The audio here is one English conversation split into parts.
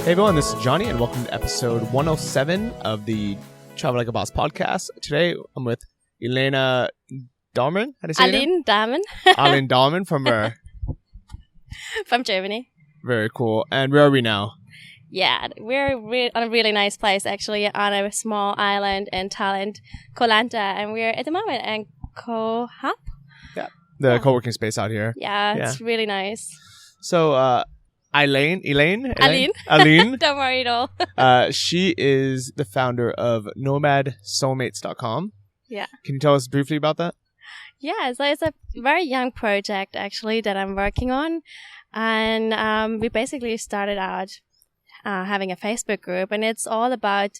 Hey everyone, this is Johnny and welcome to episode 107 of the Travel Like a Boss podcast. Today I'm with Aline Dahmen. How do you say Aline Dahmen. Aline Dahmen from where? From Germany. Very cool. And where are we now? Yeah, we're on a really nice place actually, on a small island in Thailand, Koh Lanta, and we're at the moment in Koh Hap. Yeah, the co-working space out here. Yeah, it's really nice. So, Aline? Don't worry at all. She is the founder of Nomad Soulmates.com. Yeah. Can you tell us briefly about that? Yeah, so it's a very young project actually that I'm working on. And we basically started out having a Facebook group, and it's all about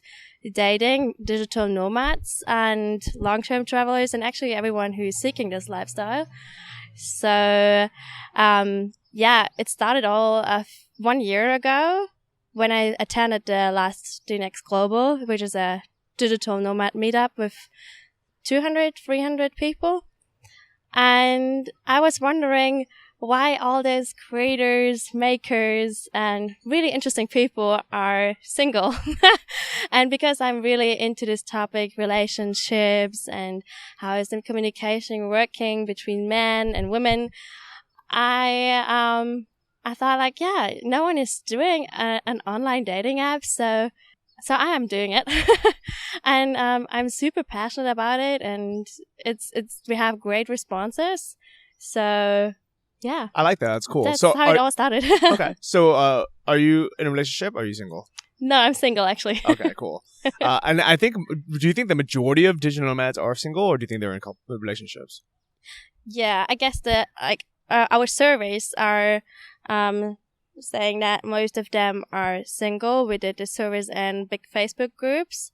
dating digital nomads and long-term travelers, and actually everyone who's seeking this lifestyle. So, yeah, it started all 1 year ago when I attended the last DNX Global, which is a digital nomad meetup with 200, 300 people. And I was wondering why all these creators, makers, and really interesting people are single. And because I'm really into this topic, relationships, and how is the communication working between men and women, I thought like, yeah, no one is doing an online dating app, so I am doing it. And I'm super passionate about it, and we have great responses. So yeah, I like that. That's cool. That's so how it all started. Okay. So are you in a relationship or are you single? No, I'm single actually. Okay, cool. And I think, do you think the majority of digital nomads are single, or do you think they're in relationships? Yeah, I guess our surveys are saying that most of them are single. We did the surveys in big Facebook groups.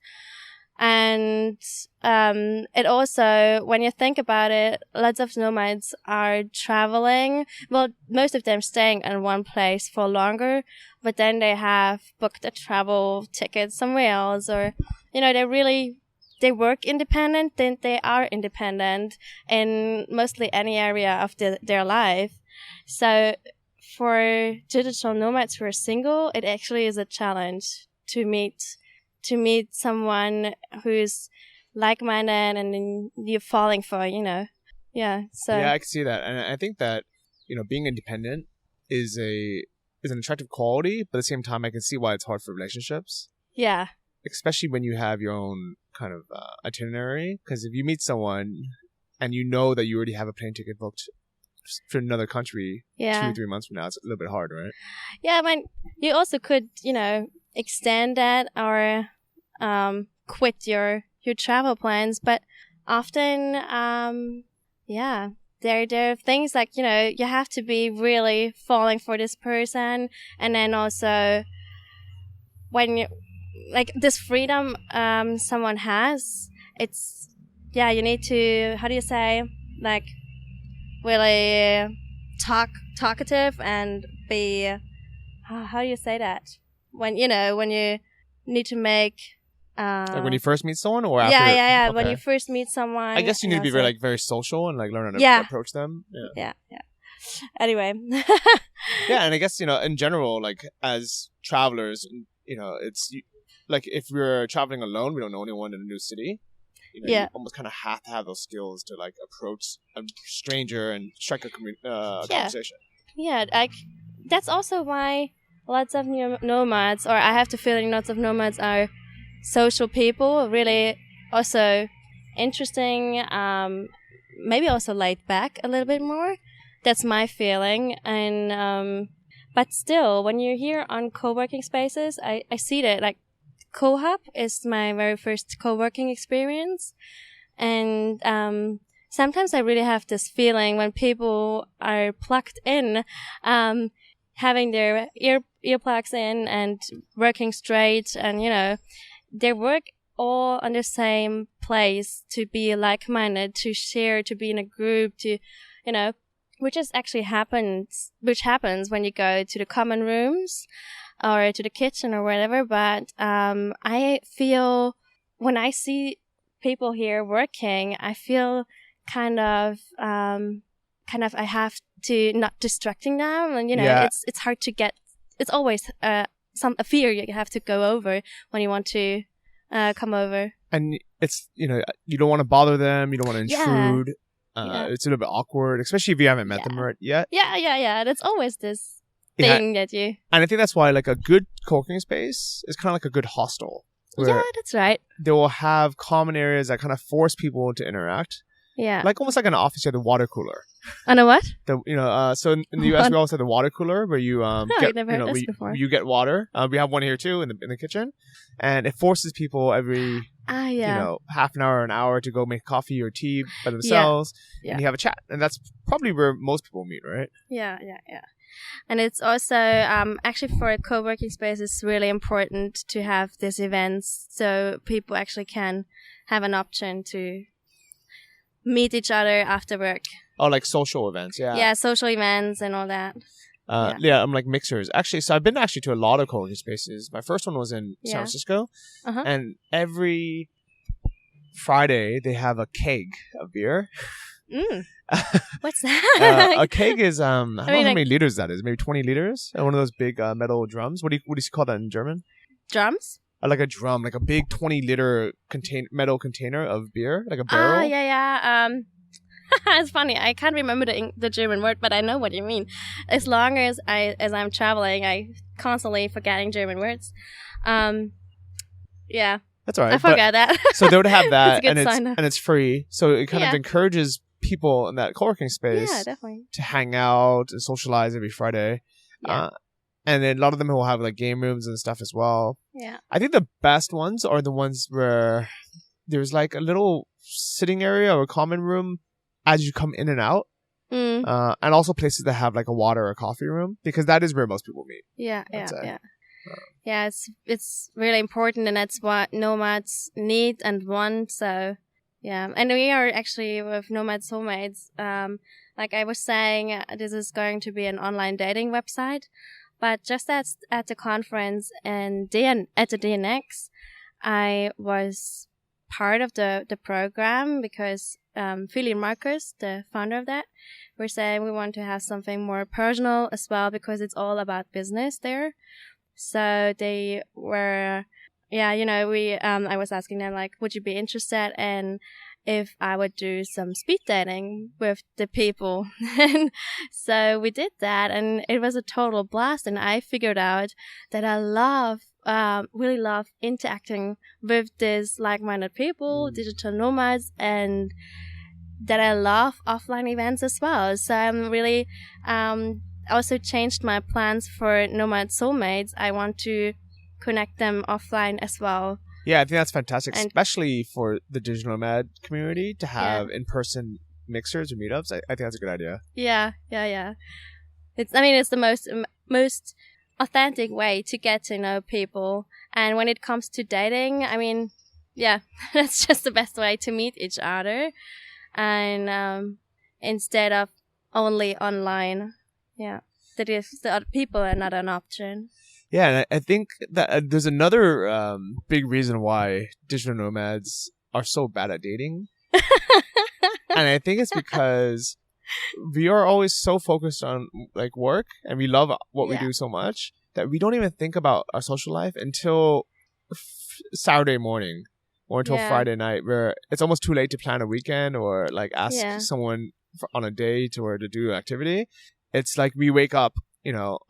And it also, when you think about it, lots of nomads are traveling. Well, most of them staying in one place for longer, but then they have booked a travel ticket somewhere else, or, they work independent, then they are independent in mostly any area of their life. So for digital nomads who are single, it actually is a challenge to meet someone who's like-minded and then you're falling for, Yeah. So yeah, I can see that. And I think that, being independent is an attractive quality, but at the same time, I can see why it's hard for relationships. Yeah. Especially when you have your own kind of itinerary. Because if you meet someone and you know that you already have a plane ticket booked for another country 2-3 months from now, it's a little bit hard, right? Yeah, I mean, you also could, extend that or quit your travel plans, but often, there are things like, you have to be really falling for this person, and then also when you like this freedom someone has, it's you need to, how do you say, like really talkative and be, how do you say that, when you need to make like when you first meet someone, or after? Yeah. Okay. When you first meet someone, I guess you need to be very social and learn how to approach them. Yeah. Anyway. Yeah, and I guess in general, as travelers, it's like if we're traveling alone, we don't know anyone in a new city. You almost kind of have to have those skills to approach a stranger and strike a conversation. Yeah, that's also why lots of nomads, or I have the feeling lots of nomads are social people, really also interesting, maybe also laid back a little bit more. That's my feeling. And but still, when you're here on co-working spaces, I see that Koh Hap is my very first co-working experience, and sometimes I really have this feeling when people are plugged in, having their earplugs in and working straight, and they work all on the same place to be like-minded, to share, to be in a group, to which happens when you go to the common rooms or to the kitchen or whatever. But I feel when I see people here working, I feel kind of I have to not distracting them, and it's hard to get. It's always a fear you have to go over when you want to come over. And it's, you don't want to bother them. You don't want to intrude. It's a little bit awkward, especially if you haven't met them yet. Yeah. That's always this thing that you... And I think that's why like a good co-working space is kind of like a good hostel. Yeah, that's right. They will have common areas that kind of force people to interact. Yeah. Like almost like an office, you have the water cooler. I know what? So in the US, we also have the water cooler where you I've never heard this before. You get water. We have one here too in the kitchen, and it forces people every half an hour, an hour to go make coffee or tea by themselves, and you have a chat, and that's probably where most people meet, right? Yeah. And it's also actually for a co-working space, it's really important to have these events so people actually can have an option to meet each other after work. Oh, like social events, yeah. Yeah, social events and all that. I'm like mixers. Actually, so I've been to a lot of co-working spaces. My first one was in San Francisco, and every Friday they have a keg of beer. What's that? A keg is I don't know how many liters that is. Maybe 20 liters. One of those big metal drums. What do you call that in German? Drums? Like a drum, like a big 20-liter metal container of beer, like a barrel. Yeah. It's funny. I can't remember the German word, but I know what you mean. As long as I'm traveling, I constantly forgetting German words. Yeah. That's all right. I forgot that. So they would have that, and it's free. So it kind of encourages people in that co-working space definitely to hang out and socialize every Friday. Yeah. And then a lot of them will have like game rooms and stuff as well. Yeah. I think the best ones are the ones where there's like a little sitting area or a common room as you come in and out. And also places that have like a water or coffee room, because that is where most people meet. Yeah. It's really important, and that's what nomads need and want. So yeah, and we are actually with Nomad Soulmates. Like I was saying, this is going to be an online dating website. But just at the conference and at the DNX, I was part of the program because Philly and Marcus, the founder of that, were saying we want to have something more personal as well because it's all about business there. So they were, I was asking them like, would you be interested in if I would do some speed dating with the people? And so we did that, and it was a total blast. And I figured out that I really love interacting with these like-minded people, digital nomads, and that I love offline events as well. So I'm really also changed my plans for Nomad Soulmates. I want to connect them offline as well. Yeah, I think that's fantastic, especially for the digital nomad community to have in-person mixers or meetups. I think that's a good idea. Yeah. It's the most authentic way to get to know people. And when it comes to dating, that's just the best way to meet each other. And instead of only online, that is the other people are not an option. Yeah, and I think that there's another big reason why digital nomads are so bad at dating. And I think it's because we are always so focused on like work, and we love what we do so much that we don't even think about our social life until Saturday morning or until Friday night, where it's almost too late to plan a weekend or like ask someone on a date or to do an activity. It's like we wake up,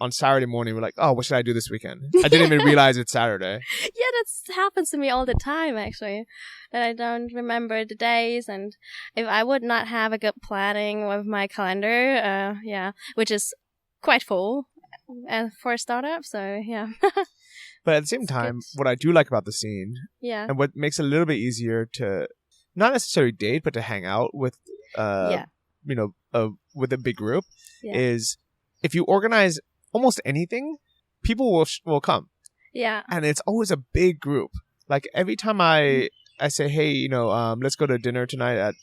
on Saturday morning, we're like, oh, what should I do this weekend? I didn't even realize it's Saturday. Yeah, that happens to me all the time, actually. That I don't remember the days. And if I would not have a good planning with my calendar, which is quite full for a startup. So, yeah. But at the same time, what I do like about the scene, and what makes it a little bit easier to not necessarily date, but to hang out with, with a big group, is if you organize almost anything, people will come. Yeah. And it's always a big group. Like every time I say, hey, let's go to dinner tonight at,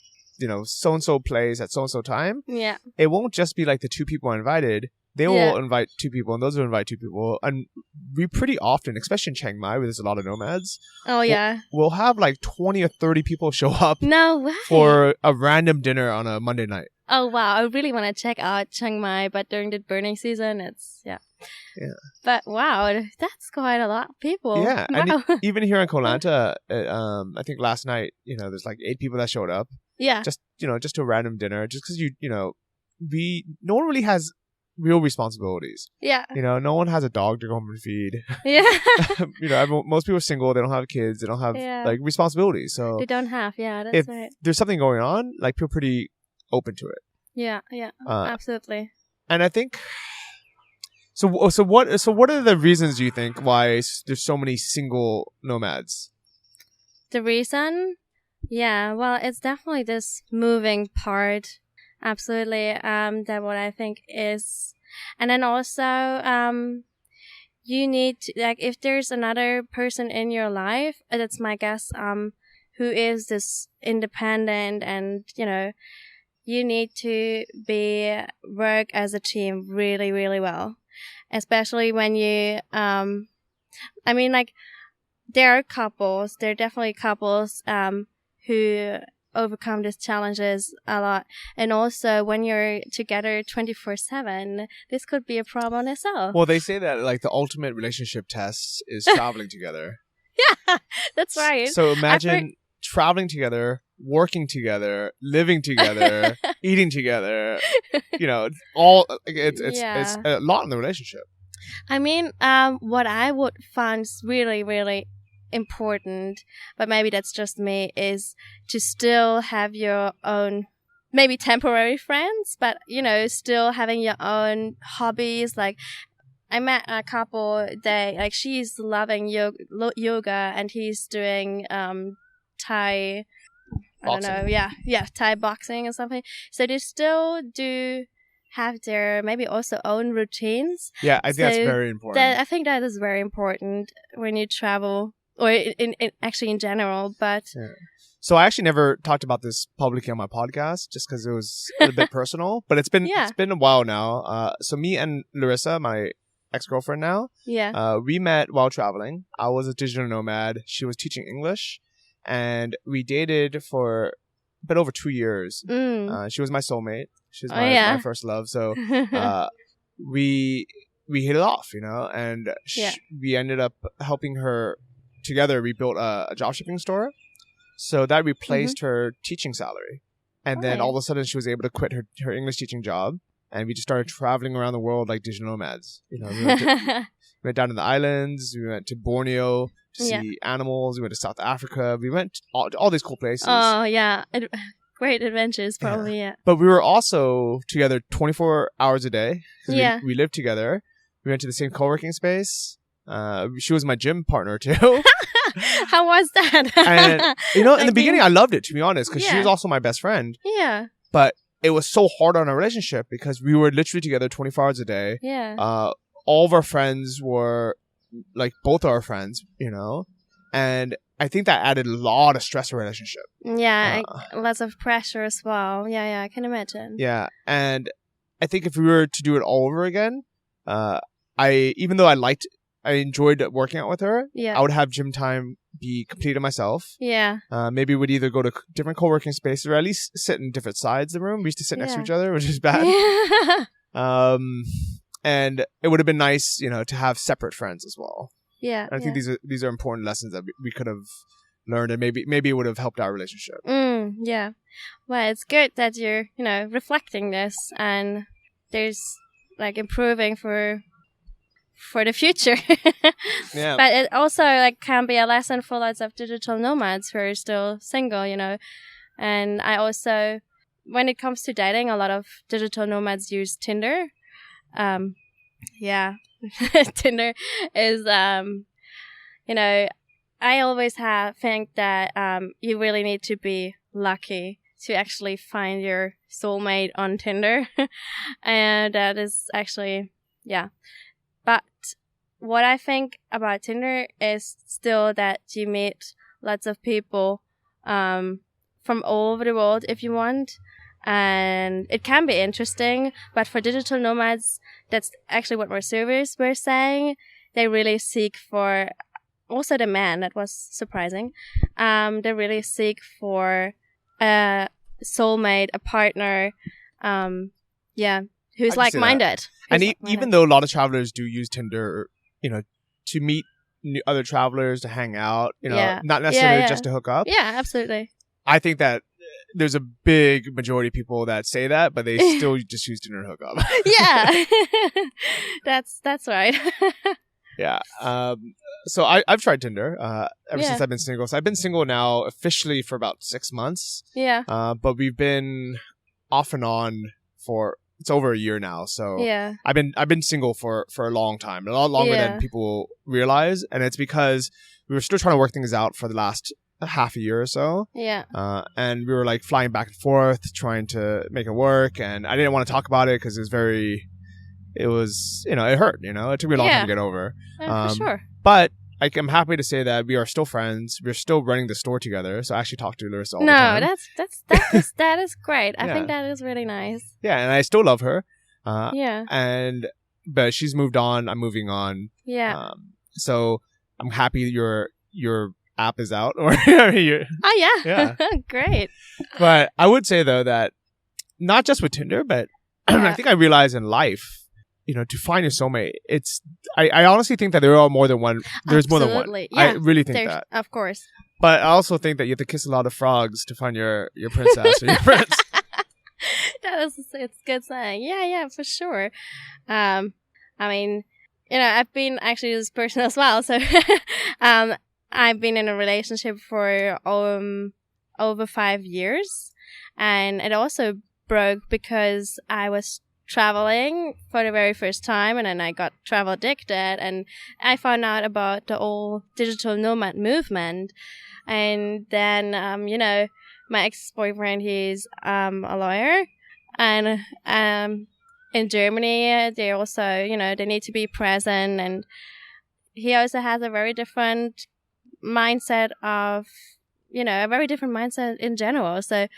so-and-so place at so-and-so time. Yeah. It won't just be like the two people I invited. They will invite two people, and those will invite two people. And we pretty often, especially in Chiang Mai, where there's a lot of nomads. Oh, yeah. We'll have like 20 or 30 people show up. No way. For a random dinner on a Monday night. Oh, wow. I really want to check out Chiang Mai, but during the burning season, Yeah. But wow, that's quite a lot of people. Yeah, wow. and even here in Koh Lanta, I think last night, there's like 8 people that showed up. Yeah. Just to a random dinner, just because no one really has real responsibilities. Yeah. No one has a dog to go home and feed. Yeah. Most people are single. They don't have kids. They don't have like responsibilities. So they don't have. Yeah, that's if right. there's something going on, like people are pretty open to it. Yeah. Yeah. Absolutely. And I think. So what are the reasons you think why there's so many single nomads? The reason? Yeah, well, it's definitely this moving part. Absolutely. That what I think is, and then also, you need to, like, if there's another person in your life, that's my guess, who is this independent, and, you need to work as a team really, really well. Especially when you, there are definitely couples, who overcome these challenges a lot. And also when you're together 24/7, this could be a problem itself. Well, they say that like the ultimate relationship test is traveling together. Yeah, that's right. So imagine traveling together, working together, living together, eating together, it's a lot in the relationship. I mean, what I would find really, really important, but maybe that's just me, is to still have your own, maybe temporary friends, but, still having your own hobbies. Like, I met a couple, she's loving yoga, and he's doing, Thai, boxing. I don't know, yeah, Thai boxing or something. So they still do have their maybe also own routines. Yeah, I think that's very important. I think that is very important when you travel, or in general. But so I actually never talked about this publicly on my podcast, just because it was a bit personal. But it's been a while now. So me and Larissa, my ex-girlfriend now, we met while traveling. I was a digital nomad. She was teaching English. And we dated for a bit over 2 years. She was my soulmate. She was my first love. So we hit it off, and we ended up helping her together. We built a dropshipping store. So that replaced her teaching salary. And then all of a sudden she was able to quit her English teaching job. And we just started traveling around the world like digital nomads. We went down to the islands. We went to Borneo to see animals. We went to South Africa. We went all these cool places. Oh, yeah. Great adventures, probably, yeah. But we were also together 24 hours a day. We lived together. We went to the same co-working space. She was my gym partner, too. How was that? And, in the beginning, I loved it, to be honest, because she was also my best friend. Yeah. But it was so hard on our relationship because we were literally together 24 hours a day. Yeah. All of our friends were like both our friends, and I think that added a lot of stress to our relationship. Yeah, lots of pressure as well. Yeah, I can imagine. Yeah, and I think if we were to do it all over again, even though I enjoyed working out with her, I would have gym time be completed myself. Yeah. Maybe we'd either go to different co-working spaces or at least sit in different sides of the room. We used to sit next to each other, which is bad. Yeah. And it would have been nice, to have separate friends as well. Yeah. And I think these are important lessons that we could have learned, and maybe it would have helped our relationship. Yeah. Well, it's good that you're, reflecting this, and there's like improving for the future. Yeah. But it also can be a lesson for lots of digital nomads who are still single, And I also, when it comes to dating, a lot of digital nomads use Tinder. Tinder is, I always think that you really need to be lucky to actually find your soulmate on Tinder. And that is actually, But what I think about Tinder is still that you meet lots of people from all over the world if you want. And it can be interesting, but for digital nomads, that's actually what our surveys were saying. They really seek for, also the man, that was surprising. They really seek for a soulmate, a partner, who's like-minded. And even though a lot of travelers do use Tinder, to meet other travelers, to hang out, not necessarily just to hook up. Yeah, absolutely. I think that there's a big majority of people that say that, but they still just use Tinder to hook up. Yeah, that's right. Yeah. So I've tried Tinder ever since I've been single. So I've been single now officially for about 6 months. Yeah. But we've been off and on for it's over a year now. So I've been single for a long time, a lot longer than people realize, and it's because we were still trying to work things out for the last half a year or so. Yeah. And we were like flying back and forth, trying to make it work, and I didn't want to talk about it because it was it hurt. It took me a long time to get over. For sure. But I'm happy to say that we are still friends. We're still running the store together. So I actually talk to Larissa all the time. No, that is great. I think that is really nice. Yeah, and I still love her. Yeah. But she's moved on. I'm moving on. Yeah. So I'm happy that your app is out. Oh yeah. Yeah. Great. But I would say though that not just with Tinder, but I think I realized in life, to find your soulmate, I honestly think that there are more than one. There's more than one. Yeah, I really think that. Of course. But I also think that you have to kiss a lot of frogs to find your princess or your prince. It's good saying. Yeah, for sure. I mean, I've been actually this person as well. So, I've been in a relationship for over 5 years, and it also broke because I was traveling for the very first time, and then I got travel addicted, and I found out about the whole digital nomad movement. And then my ex-boyfriend, he's a lawyer, and in Germany they also they need to be present, and he also has a very different mindset of a very different mindset in general. So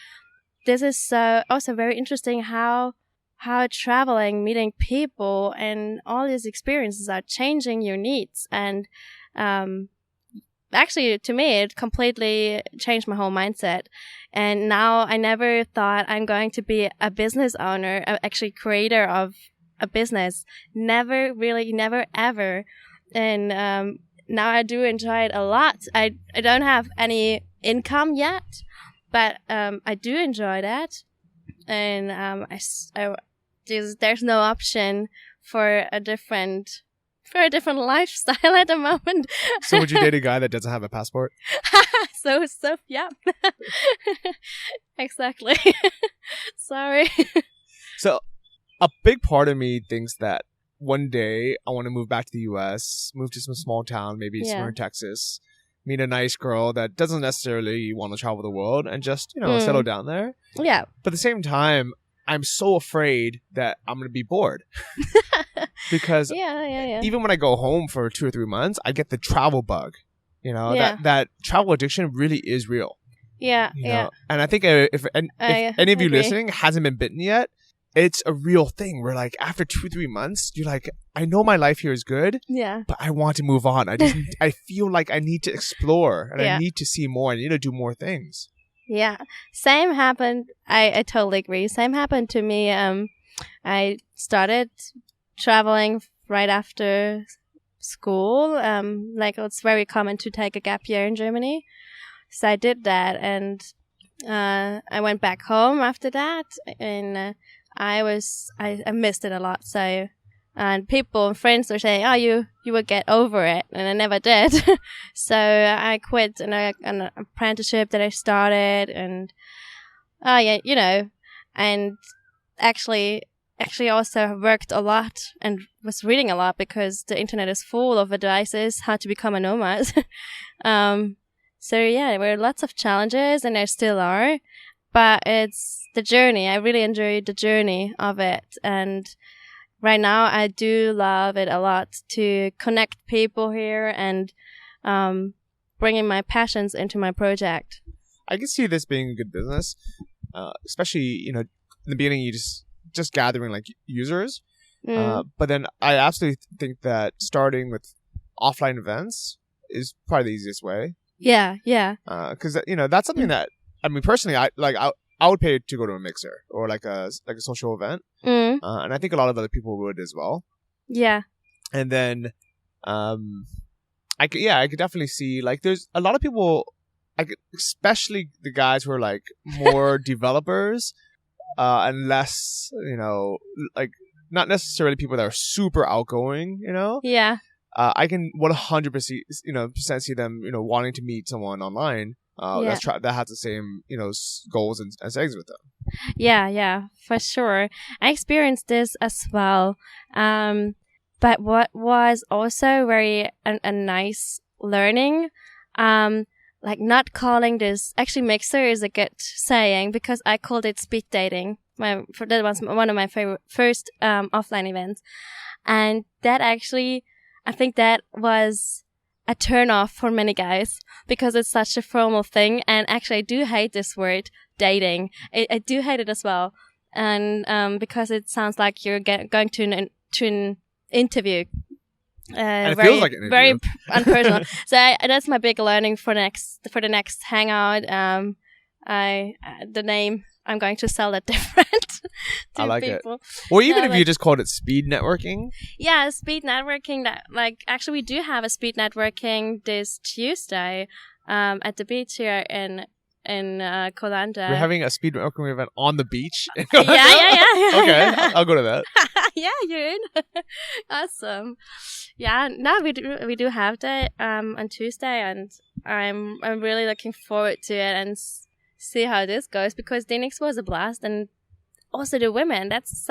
this is also very interesting how traveling, meeting people, and all these experiences are changing your needs. And actually, to me, it completely changed my whole mindset. And now I never thought I'm going to be a business owner, actually creator of a business. Never, really, never, ever. And now I do enjoy it a lot. I don't have any income yet, but I do enjoy that. And there's no option for a different lifestyle at the moment. So would you date a guy that doesn't have a passport? So yeah. Exactly. Sorry. So a big part of me thinks that one day I want to move back to the US, move to some small town, maybe somewhere in Texas, meet a nice girl that doesn't necessarily want to travel the world, and just settle down there. Yeah. But at the same time, I'm so afraid that I'm going to be bored. Because even when I go home for 2 or 3 months, I get the travel bug. That travel addiction really is real. Yeah. And I think if any of you listening hasn't been bitten yet, it's a real thing where like after 2 or 3 months, you're like, I know my life here is good, but I want to move on. I feel like I need to explore, and I need to see more. I need to do more things. Yeah, same happened. I totally agree. Same happened to me. I started traveling right after school. Like it's very common to take a gap year in Germany, so I did that, and I went back home after that, and I missed it a lot. So, and people and friends were saying, "Oh, you will get over it," and I never did. So I quit an apprenticeship that I started, and and actually also worked a lot and was reading a lot, because the internet is full of advices how to become a nomad. So yeah, there were lots of challenges, and there still are, but it's the journey. I really enjoyed the journey of it, and right now I do love it a lot to connect people here and bringing my passions into my project. I can see this being a good business, especially in the beginning you just gathering like users, but then I absolutely think that starting with offline events is probably the easiest way. Yeah. Because that's something that, I mean, personally, I I would pay to go to a mixer or like a social event, and I think a lot of other people would as well. Yeah. And then, I could definitely see like there's a lot of people, especially the guys who are like more developers, and less, like not necessarily people that are super outgoing, Yeah. I can 100% see them, wanting to meet someone online that has the same, goals and eggs with them. Yeah, for sure. I experienced this as well. But what was also very a nice learning, like not calling this, actually mixer is a good saying because I called it speed dating. That was one of my first offline events. And that actually, I think that was a turn off for many guys because it's such a formal thing. And actually, I do hate this word dating. I do hate it as well. And because it sounds like you're going to an interview. And it feels like an interview. Very unpersonal. So that's my big learning for the next hangout. The name, I'm going to sell that different to I like people. It. Or even if you just called it speed networking. Yeah, speed networking. Actually, we do have a speed networking this Tuesday at the beach here in Koh Lanta. We're having a speed networking event on the beach. Yeah. Okay, I'll go to that. Yeah, you're in. Awesome. Yeah, no, we do have that on Tuesday, and I'm really looking forward to it and see how this goes because Dinix was a blast, and also the women. That's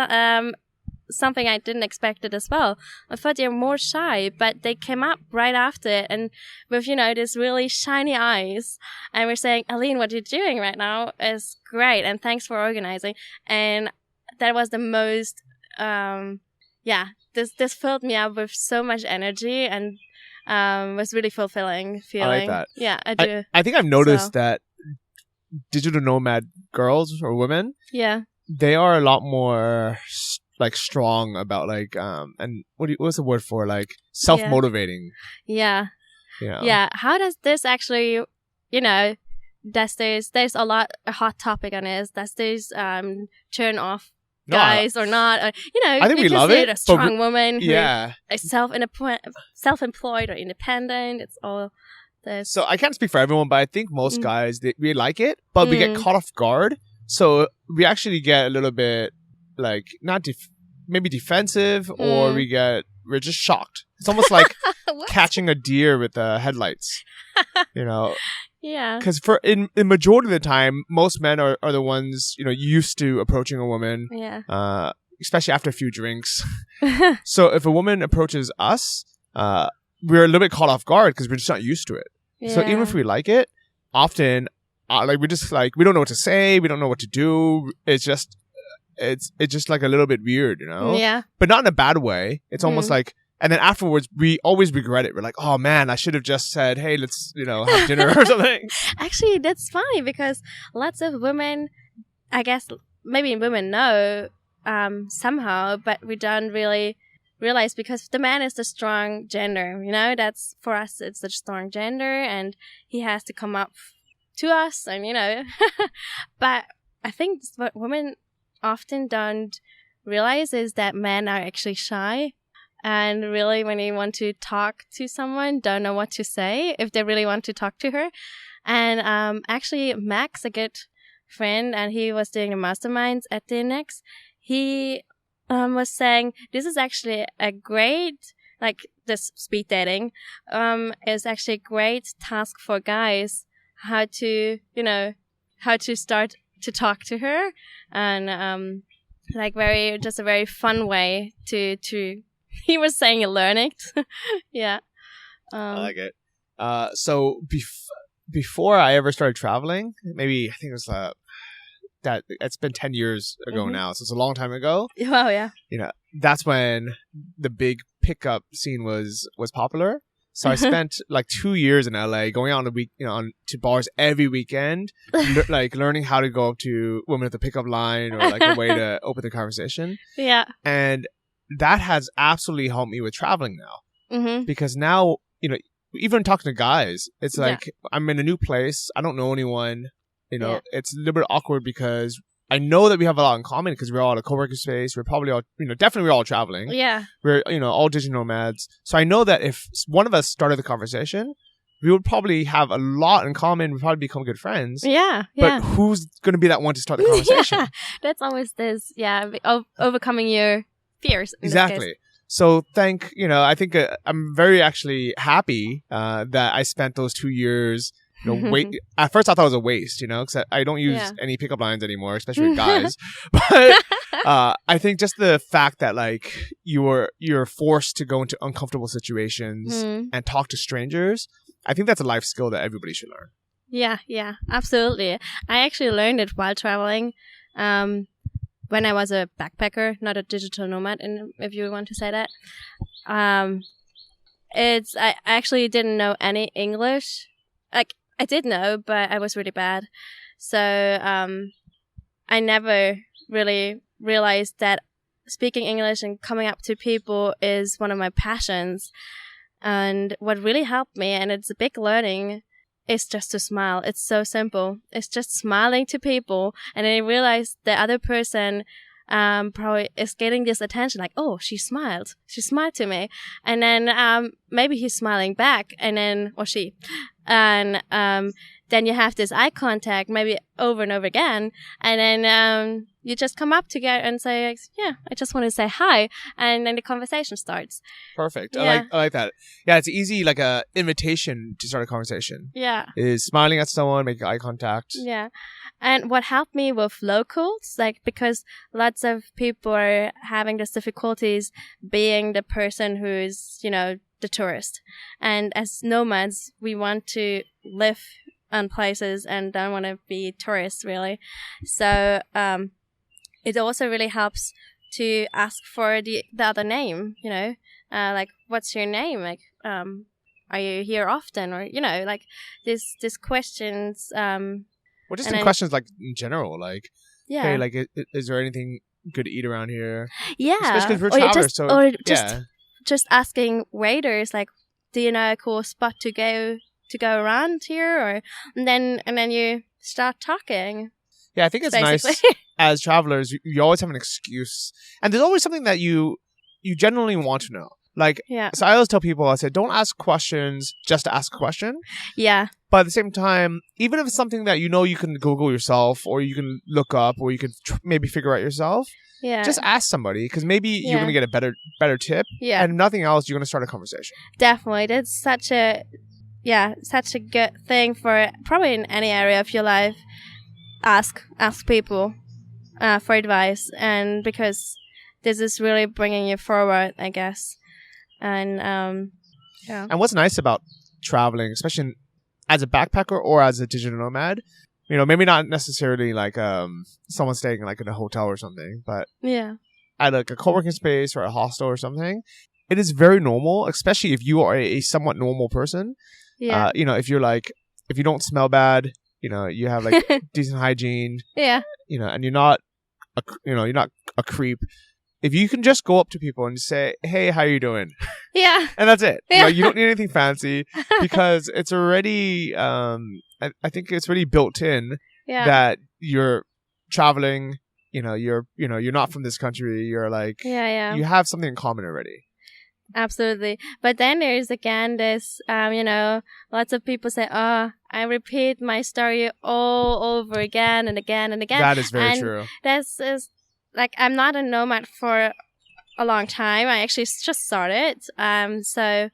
something I didn't expect it as well. I thought they were more shy, but they came up right after it and with, this really shiny eyes. And we're saying, Aline, what you're doing right now is great. And thanks for organizing. And that was the most, this filled me up with so much energy and was really fulfilling feeling. I like that. Yeah, I do. I think I've noticed that digital nomad girls or women, they are a lot more like strong about like and what's the word for like self-motivating. Yeah. How does this actually, there's a hot topic on this. Does this turn off guys or not? I think we love it. A strong woman who is self-employed or independent. It's all this. So I can't speak for everyone, but I think most guys, we like it, but we get caught off guard. So we actually get a little bit like not maybe defensive, or we're just shocked. It's almost like catching a deer with the headlights. Yeah. Because in majority of the time, most men are the ones used to approaching a woman. Yeah. Especially after a few drinks. So if a woman approaches us, we're a little bit caught off guard because we're just not used to it. Yeah. So even if we like it, often we're just like we don't know what to say, we don't know what to do. It's just like a little bit weird, Yeah. But not in a bad way. It's almost like, and then afterwards we always regret it. We're like, oh man, I should have just said, hey, let's have dinner or something. Actually, that's funny because lots of women, I guess maybe women know somehow, but we don't really realize because the man is the strong gender, that's for us, it's the strong gender and he has to come up to us and, but I think what women often don't realize is that men are actually shy and really when they want to talk to someone, don't know what to say if they really want to talk to her. And actually Max, a good friend, and he was doing the masterminds at the Next, he was saying this is actually a great, like this speed dating is actually a great task for guys, how to start to talk to her, and like just a very fun way to he was saying learn it. Yeah. I like it. So before I ever started traveling, maybe I think it was that it's been 10 years ago now, so it's a long time ago. Oh yeah. That's when the big pickup scene was popular. So I spent like 2 years in LA going out on the week, to bars every weekend, like learning how to go up to women at the pickup line or like a way to open the conversation. Yeah. And that has absolutely helped me with traveling now. Because now, even talking to guys, it's like I'm in a new place. I don't know anyone. it's a little bit awkward because I know that we have a lot in common because we're all at a co-working space. We're probably all, definitely we're all traveling. Yeah. We're, all digital nomads. So I know that if one of us started the conversation, we would probably have a lot in common. We'd probably become good friends. Yeah. But who's going to be that one to start the conversation? Yeah. That's always this. Yeah. Overcoming your fears. Exactly. So I think I'm very actually happy that I spent those 2 years. At first I thought it was a waste, because I don't use any pickup lines anymore, especially with guys. But I think just the fact that like you're forced to go into uncomfortable situations and talk to strangers, I think that's a life skill that everybody should learn. Yeah, absolutely. I actually learned it while traveling. When I was a backpacker, not a digital nomad, and if you want to say that, I actually didn't know any English. Like, I did know, but I was really bad. So I never really realized that speaking English and coming up to people is one of my passions. And what really helped me, and it's a big learning, is just to smile. It's so simple. It's just smiling to people. And I realized the other person probably is getting this attention, like, oh, she smiled to me, and then maybe he's smiling back, and then or she, and then you have this eye contact maybe over and over again, and then you just come up together and say, yeah, I just want to say hi, and then the conversation starts. Perfect. I like that. Yeah, it's easy, like a invitation to start a conversation. Yeah, is smiling at someone, making eye contact. Yeah. And what helped me with locals, like, because lots of people are having these difficulties being the person who's, the tourist. And as nomads, we want to live on places and don't want to be tourists, really. So it also really helps to ask for the other name, like, what's your name? Like, are you here often? Or, like, these questions. Well, just in questions like in general, like, hey, like, is there anything good to eat around here? Yeah, especially because we're travelers. Just asking waiters, like, do you know a cool spot to go around here? Or and then you start talking. Yeah, I think it's nice as travelers. You always have an excuse, and there's always something that you genuinely want to know. Like, so I always tell people, I said, don't ask questions just to ask a question. Yeah. But at the same time, even if it's something that you can Google yourself, or you can look up, or you can maybe figure out yourself, just ask somebody, because maybe you're going to get a better tip. Yeah. And if nothing else, you're going to start a conversation. Definitely. That's such a good thing for probably in any area of your life. Ask people for advice, and because this is really bringing you forward, I guess. And And what's nice about traveling, especially as a backpacker or as a digital nomad, maybe not necessarily like someone staying like in a hotel or something, but at like a co-working space or a hostel or something, it is very normal, especially if you are a somewhat normal person. Yeah. If you don't smell bad, you have like decent hygiene. Yeah. And you're not a creep. If you can just go up to people and say, hey, how you doing? Yeah. And that's it. Yeah. You don't need anything fancy, because it's already, I think it's really built in that you're traveling, you're not from this country. You're like, you have something in common already. Absolutely. But then there's again this, lots of people say, oh, I repeat my story all over again and again and again. That is very true. That's like, I'm not a nomad for a long time. I actually just started. But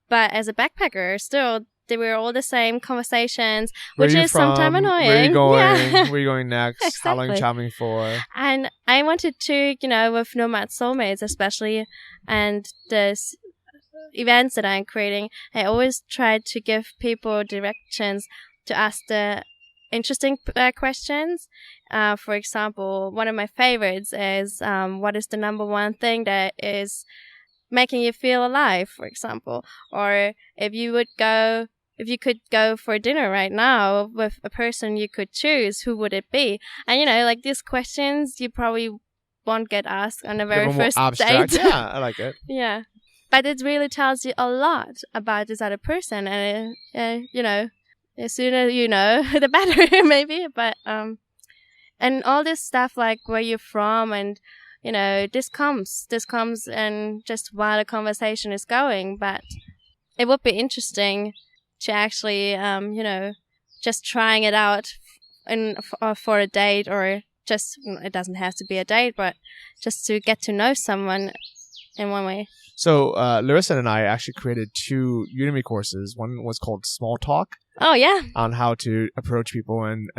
as a backpacker, still, they were all the same conversations, which is sometimes annoying. Where are you going? Yeah. Where are you going next? Exactly. How long are you traveling for? And I wanted to, with Nomad Soulmates especially, and this events that I'm creating, I always try to give people directions to ask the interesting questions. For example, one of my favorites is, what is the number one thing that is making you feel alive, for example? Or if you could go for dinner right now with a person you could choose, who would it be? And like these questions you probably won't get asked on the very first date. Yeah, I like it. Yeah. But it really tells you a lot about this other person, and the sooner you know, the better, maybe. But and all this stuff like where you're from, and this comes and just while the conversation is going. But it would be interesting to actually just trying it out for a date, or just, it doesn't have to be a date, but just to get to know someone in one way. So Larissa and I actually created 2 Udemy courses. One was called Small Talk. Oh, yeah. On how to approach people and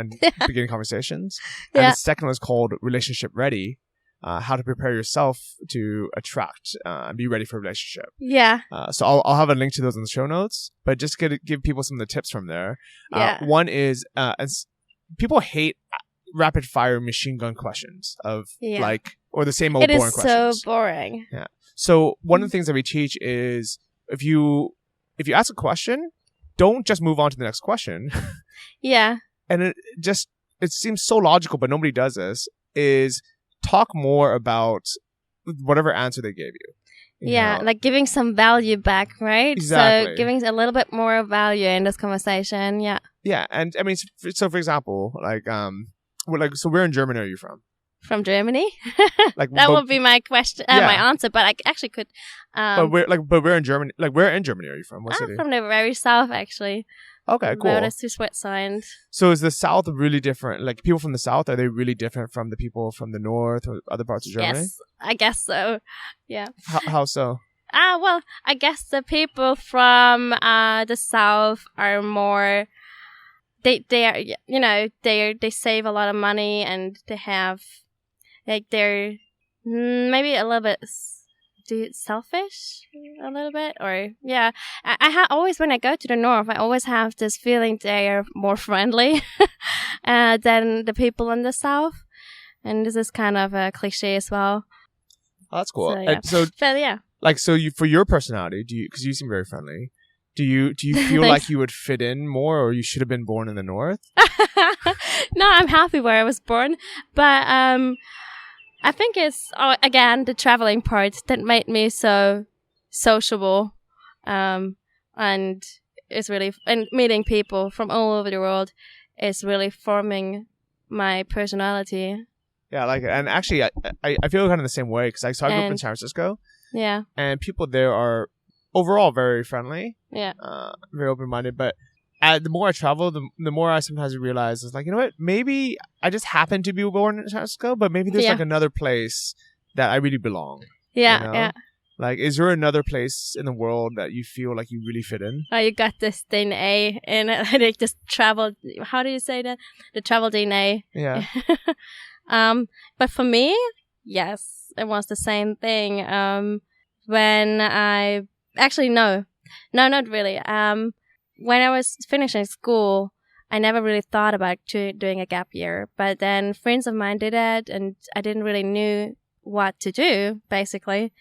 begin conversations. And the second was called Relationship Ready. How to prepare yourself to attract and be ready for a relationship. Yeah. So I'll have a link to those in the show notes, but just give people some of the tips from there. One is, people hate rapid fire machine gun questions of or the same old boring questions. It is so boring. Yeah. So one of the things that we teach is if you ask a question, don't just move on to the next question. Yeah. And it seems so logical, but nobody does this, is talk more about whatever answer they gave you. Yeah, like giving some value back, right? Exactly. So giving a little bit more value in this conversation, yeah. Yeah, and I mean, so for example, so where in Germany are you from? From Germany? That would be my question, my answer. But I actually could. But where in Germany? Like, where in Germany are you from? What city? From the very south, actually. Okay, cool. Notice to Switzerland. So is the south really different? Like, people from the south, are they really different from the people from the north or other parts of Germany? Yes, I guess so. Yeah. How so? Well, I guess the people from the south are more. They are they save a lot of money, and they have they're maybe a little bit selfish a little bit, or I always, when I go to the north, I always have this feeling they are more friendly than the people in the south, and this is kind of a cliche as well. Oh, that's cool. But yeah, so for your personality, because you seem very friendly, do you feel like you would fit in more, or you should have been born in the north? No, I'm happy where I was born, but I think it's, again, the traveling part that made me so sociable, and it's really, and meeting people from all over the world is really forming my personality. Yeah, I like it. And actually, I feel kind of the same way, because I grew up in San Francisco. Yeah. And people there are overall very friendly. Yeah. Very open-minded, but the more I travel, the more I sometimes realize, it's like, you know what, maybe I just happen to be born in San Francisco, but maybe there's like another place that I really belong. Yeah, you know? yeah. Like, is there another place in the world that you feel like you really fit in? Oh, you got this DNA in it. Like, just travel. How do you say that? The travel DNA. Yeah. But for me, yes, it was the same thing. When I actually no, not really. When I was finishing school, I never really thought about doing a gap year. But then friends of mine did it, and I didn't really knew what to do, basically.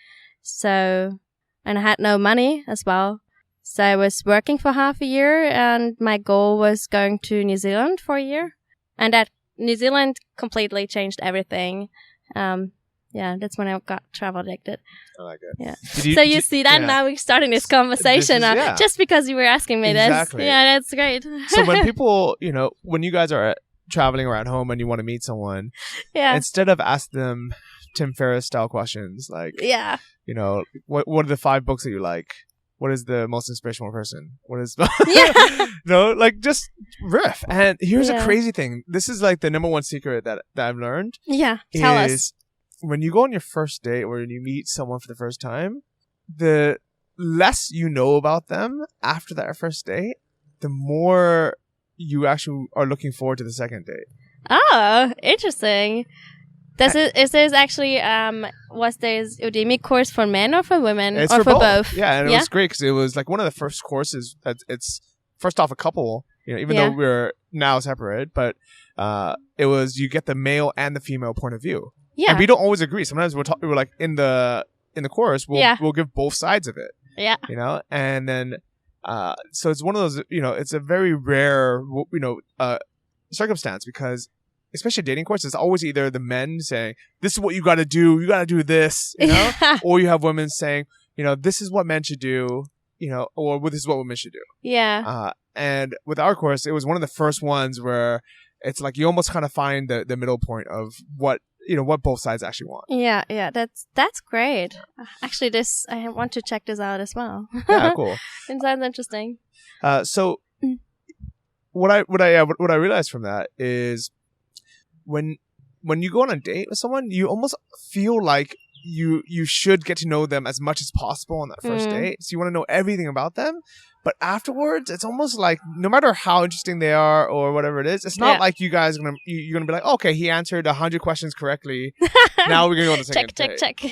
So, and I had no money as well. So I was working for half a year, and my goal was going to New Zealand for a year. And that New Zealand completely changed everything. That's when I got travel addicted. I like it. Yeah. You see that now we're starting this conversation just because you were asking me this. Yeah, that's great. So when people, when you guys are traveling or at home and you want to meet someone, instead of asking them Tim Ferriss style questions like, what are the 5 books that you like? What is the most inspirational person? What is just riff. And here's a crazy thing. This is like the number one secret that I've learned. Yeah, tell us. When you go on your first date or when you meet someone for the first time, the less you know about them after that first date, the more you actually are looking forward to the second date. Oh, interesting. Is this actually was this Udemy course for men or for women, or for both? Yeah, and it was great because it was like one of the first courses that it's first off a couple, even though we're now separate, but it was, you get the male and the female point of view. Yeah, and we don't always agree. Sometimes we're like in the course, we'll give both sides of it. Yeah, and then so it's one of those, it's a very rare circumstance, because especially dating courses, it's always either the men saying, this is what you got to do this, or you have women saying, this is what men should do, or this is what women should do. Yeah. And with our course, it was one of the first ones where it's like you almost kind of find the middle point of what both sides actually want. Yeah. That's great. Actually, I want to check this out as well. Yeah, cool. It sounds interesting. So what I realized from that is when you go on a date with someone, you almost feel like you should get to know them as much as possible on that first date. So you want to know everything about them. But afterwards, it's almost like no matter how interesting they are or whatever it is, it's not like you guys you're gonna be like, oh, okay, he answered 100 questions correctly. Now we're gonna go on the second date. Check.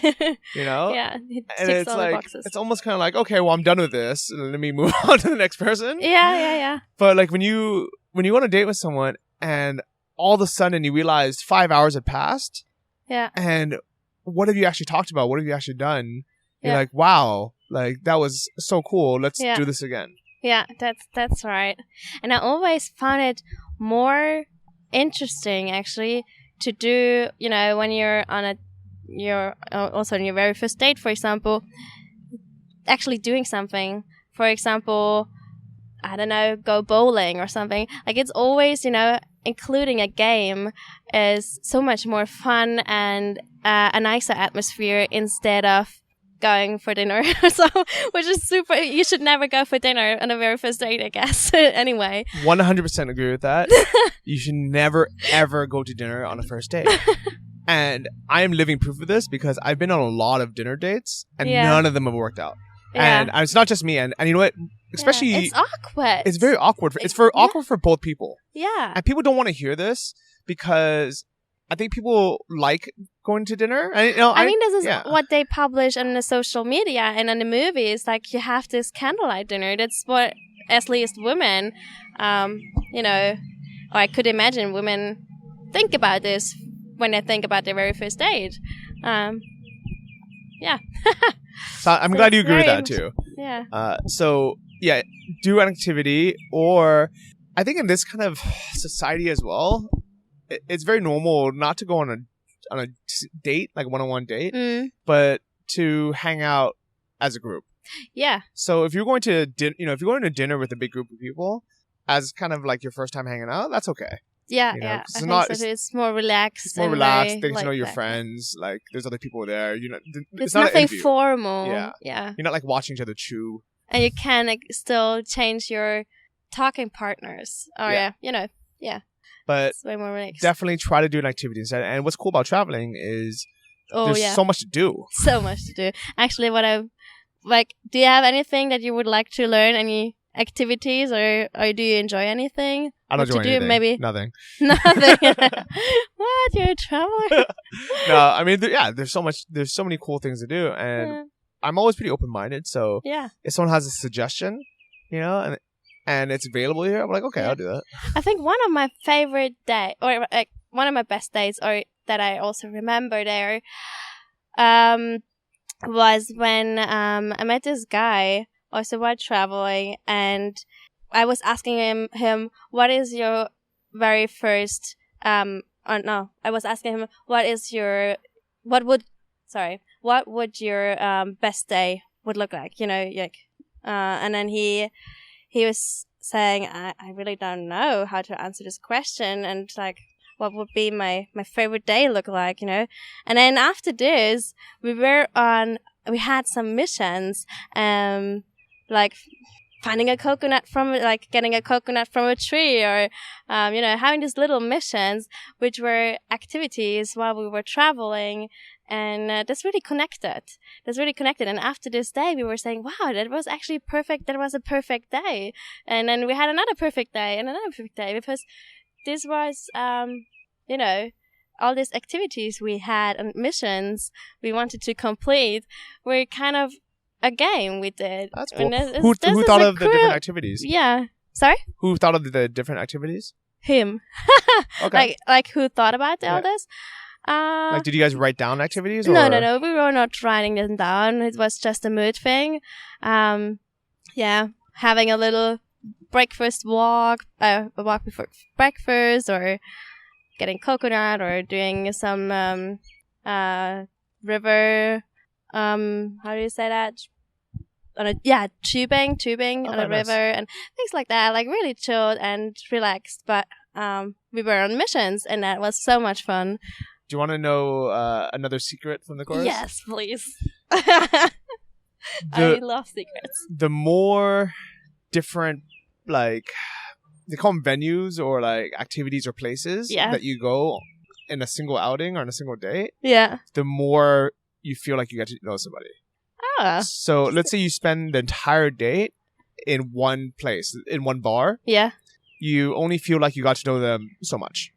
Yeah, and it's like it's almost kind of like, okay, well, I'm done with this. Let me move on to the next person. Yeah. But like when you go on a date with someone and all of a sudden you realize 5 hours had passed. Yeah. And what have you actually talked about? What have you actually done? You're like, wow, like that was so cool. Let's do this again. Yeah, that's right. And I always found it more interesting actually to do, when you're on also on your very first date, for example, actually doing something. For example, I don't know, go bowling or something. Like it's always, including a game is so much more fun and a nicer atmosphere instead of going for dinner. So, which is super. You should never go for dinner on a very first date, I guess. Anyway, 100% agree with that. You should never ever go to dinner on a first date. And I am living proof of this because I've been on a lot of dinner dates and none of them have worked out. Yeah. And it's not just me. And you know what? Especially, it's awkward. It's very awkward. It's very awkward for both people. Yeah. And people don't want to hear this because I think people like going to dinner. And, I mean, this is what they publish on the social media and on the movies. Like, you have this candlelight dinner. That's what, at least women, or I could imagine women think about this when they think about their very first date. Yeah. So I'm glad you agree with that too. Yeah. Do an activity, or I think in this kind of society as well, it's very normal not to go on a date, like a one-on-one date, but to hang out as a group. Yeah. So if you're going to if you're going to dinner with a big group of people as kind of like your first time hanging out, that's okay. Yeah, I think it's more relaxed. It's more relaxed. They get to know your friends. Like, there's other people there. It's not nothing formal. Yeah. You're not like watching each other chew. And you can still change your talking partners. But it's way more relaxed. Definitely try to do an activity instead. And what's cool about traveling is there's so much to do. So much to do. Actually, do you have anything that you would like to learn? Any activities, or do you enjoy anything? I don't enjoy anything. Maybe nothing. What? You're a traveler? No, I mean, there's so many cool things to do, and I'm always pretty open-minded. So if someone has a suggestion, and it's available here, I'm like, okay, I'll do that. I think one of my favorite days, or like one of my best days, or that I also remember there, was when I met this guy also while traveling, and I was asking him what is your very first I was asking him what would your best day would look like, and then he was saying, I really don't know how to answer this question, and like, what would be my favorite day look like, And then after this, we had some missions, like finding a coconut getting a coconut from a tree, or, having these little missions, which were activities while we were traveling. And that's really connected. And after this day, we were saying, wow, that was actually perfect. That was a perfect day. And then we had another perfect day and another perfect day, because this was, all these activities we had and missions we wanted to complete were kind of a game we did. That's cool. Who thought of the different activities? Yeah. Sorry? Who thought of the different activities? Him. Okay. Like who thought about all this? Did you guys write down activities? No. We were not writing them down. It was just a mood thing. Having a little breakfast walk, a walk before breakfast, or getting coconut, or doing some river. How do you say that? tubing on a river and things like that, like really chilled and relaxed. But we were on missions, and that was so much fun. Do you want to know another secret from the course? Yes, please. I love secrets. The more different, like, they call them venues or like activities or places that you go in a single outing or on a single date, the more you feel like you get to know somebody. So let's say you spend the entire date in one place, in one bar. You only feel like you got to know them so much.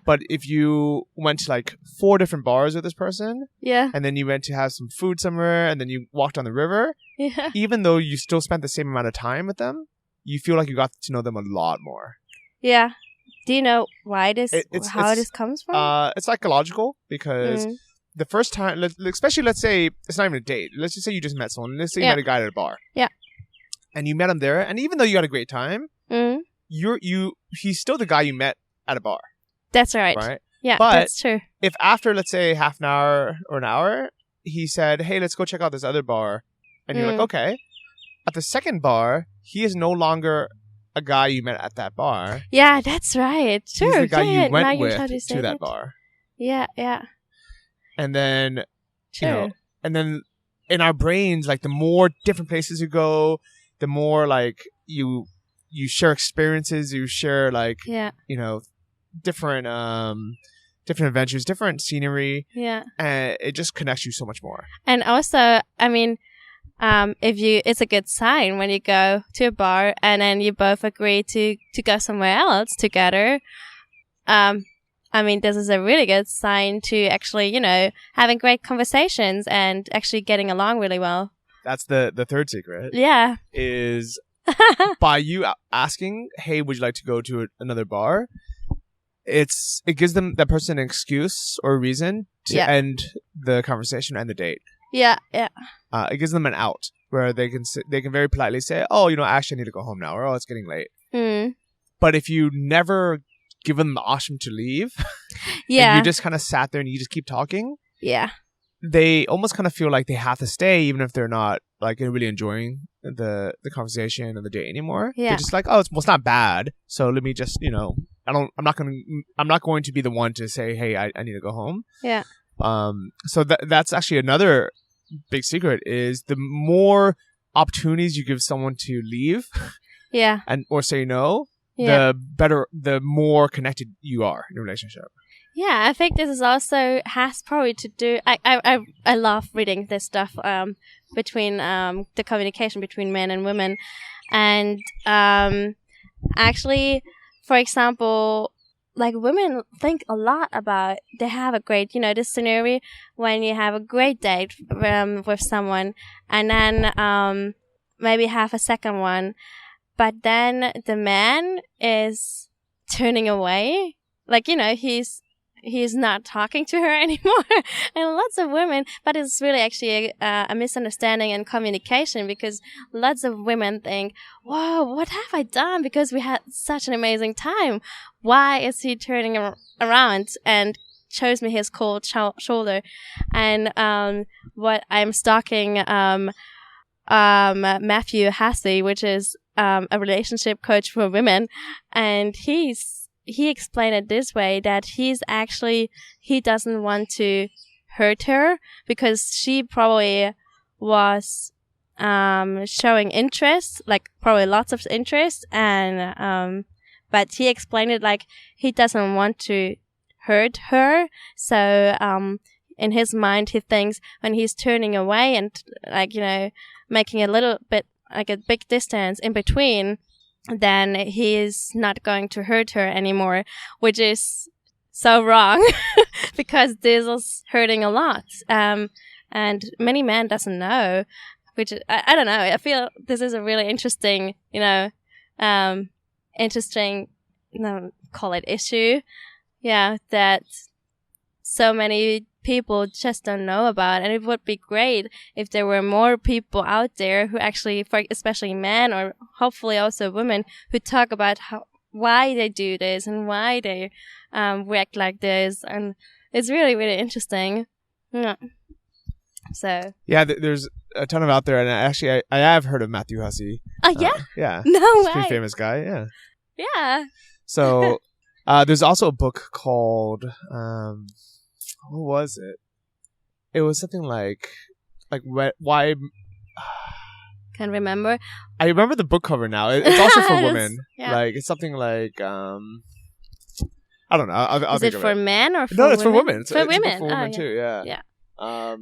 But if you went to like 4 different bars with this person, and then you went to have some food somewhere, and then you walked on the river, even though you still spent the same amount of time with them, you feel like you got to know them a lot more. Do you know why this? How this comes from? It's psychological because the first time, especially let's say it's not even a date. Let's just say you just met someone. Let's say you met a guy at a bar. And you met him there, and even though you had a great time, he's still the guy you met at a bar. That's right. Right? Yeah, but that's true. If after, let's say, half an hour or an hour, he said, hey, let's go check out this other bar. And you're like, okay. At the second bar, he is no longer a guy you met at that bar. Yeah, that's right. Sure. He's the guy you went with to that bar. Yeah. And then, and then in our brains, like the more different places you go, the more like you share experiences, you share like, different adventures, different scenery. And it just connects you so much more. And also, I mean, it's a good sign when you go to a bar and then you both agree to go somewhere else together. I mean, this is a really good sign to actually, having great conversations and actually getting along really well. That's the third secret. Yeah. Is by you asking, hey, would you like to go to another bar? It gives that person an excuse or a reason to end the conversation and the date. Yeah. It gives them an out where they can very politely say, oh, actually I need to go home now, or oh, it's getting late. But if you never give them the option to leave, and you just kind of sat there and you just keep talking, they almost kind of feel like they have to stay even if they're not like really enjoying the conversation or the date anymore. They're just like, oh, it's not bad, so let me just I'm not going to be the one to say, hey, I need to go home. So that's actually another big secret is the more opportunities you give someone to leave and or say no, the better, the more connected you are in a relationship. I think this is also has probably to do. I love reading this stuff between the communication between men and women, and actually, for example, like women think a lot about they have a great this scenario when you have a great date with someone, and then maybe have a second one, but then the man is turning away, like he's not talking to her anymore. And lots of women, but it's really actually a misunderstanding in communication, because lots of women think, whoa, what have I done? Because we had such an amazing time. Why is he turning around and shows me his cold shoulder? And what I'm stalking Matthew Hassey, which is a relationship coach for women, and he explained it this way, that he doesn't want to hurt her because she probably was showing interest, like probably lots of interest, and but he explained it like he doesn't want to hurt her. So in his mind, he thinks when he's turning away and like making a little bit like a big distance in between, then he's not going to hurt her anymore, which is so wrong because this is hurting a lot. And many men doesn't know, which I don't know. I feel this is a really interesting, call it issue. Yeah, that so many people just don't know about, and it would be great if there were more people out there who actually, especially men or hopefully also women, who talk about why they do this and why they react like this, and it's really, really interesting. So there's a ton of out there, and I have heard of Matthew Hussey. Oh yeah, yeah, no he's way, a pretty famous guy. Yeah, yeah. So there's also a book called what was it? It was something like why. Can't remember. I remember the book cover now. It's also for women. Yeah. Like it's something like I don't know. I'll Is think it of for it. men or for No, women? it's for women. It's for a book women. for women too. Yeah. Yeah.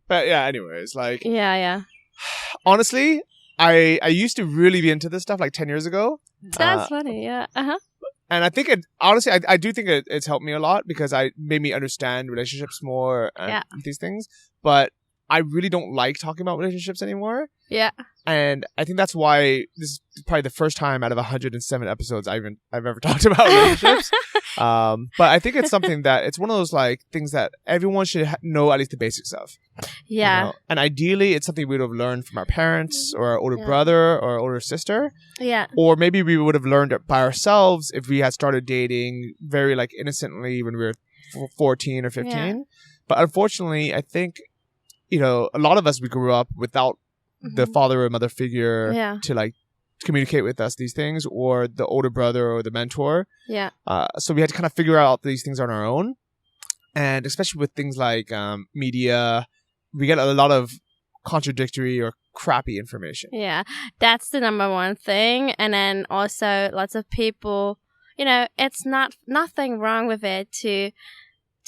But yeah. Anyways, like. Yeah. Honestly, I used to really be into this stuff like 10 years ago. That's funny. Yeah. And I think I do think it's helped me a lot because it made me understand relationships more and these things. But I really don't like talking about relationships anymore. Yeah. And I think that's why this is probably the first time out of 107 episodes I've ever talked about relationships. But I think it's something that it's one of those like things that everyone should know at least the basics of. Yeah. You know? And ideally, it's something we would have learned from our parents or our older brother or older sister. Yeah. Or maybe we would have learned it by ourselves if we had started dating very like innocently when we were 14 or 15. Yeah. But unfortunately, I think, you know, a lot of us, we grew up without the father or mother figure to like communicate with us these things, or the older brother or the mentor. Yeah. So we had to kind of figure out these things on our own. And especially with things like media, we get a lot of contradictory or crappy information. Yeah, that's the number one thing. And then also lots of people, you know, it's nothing wrong with it to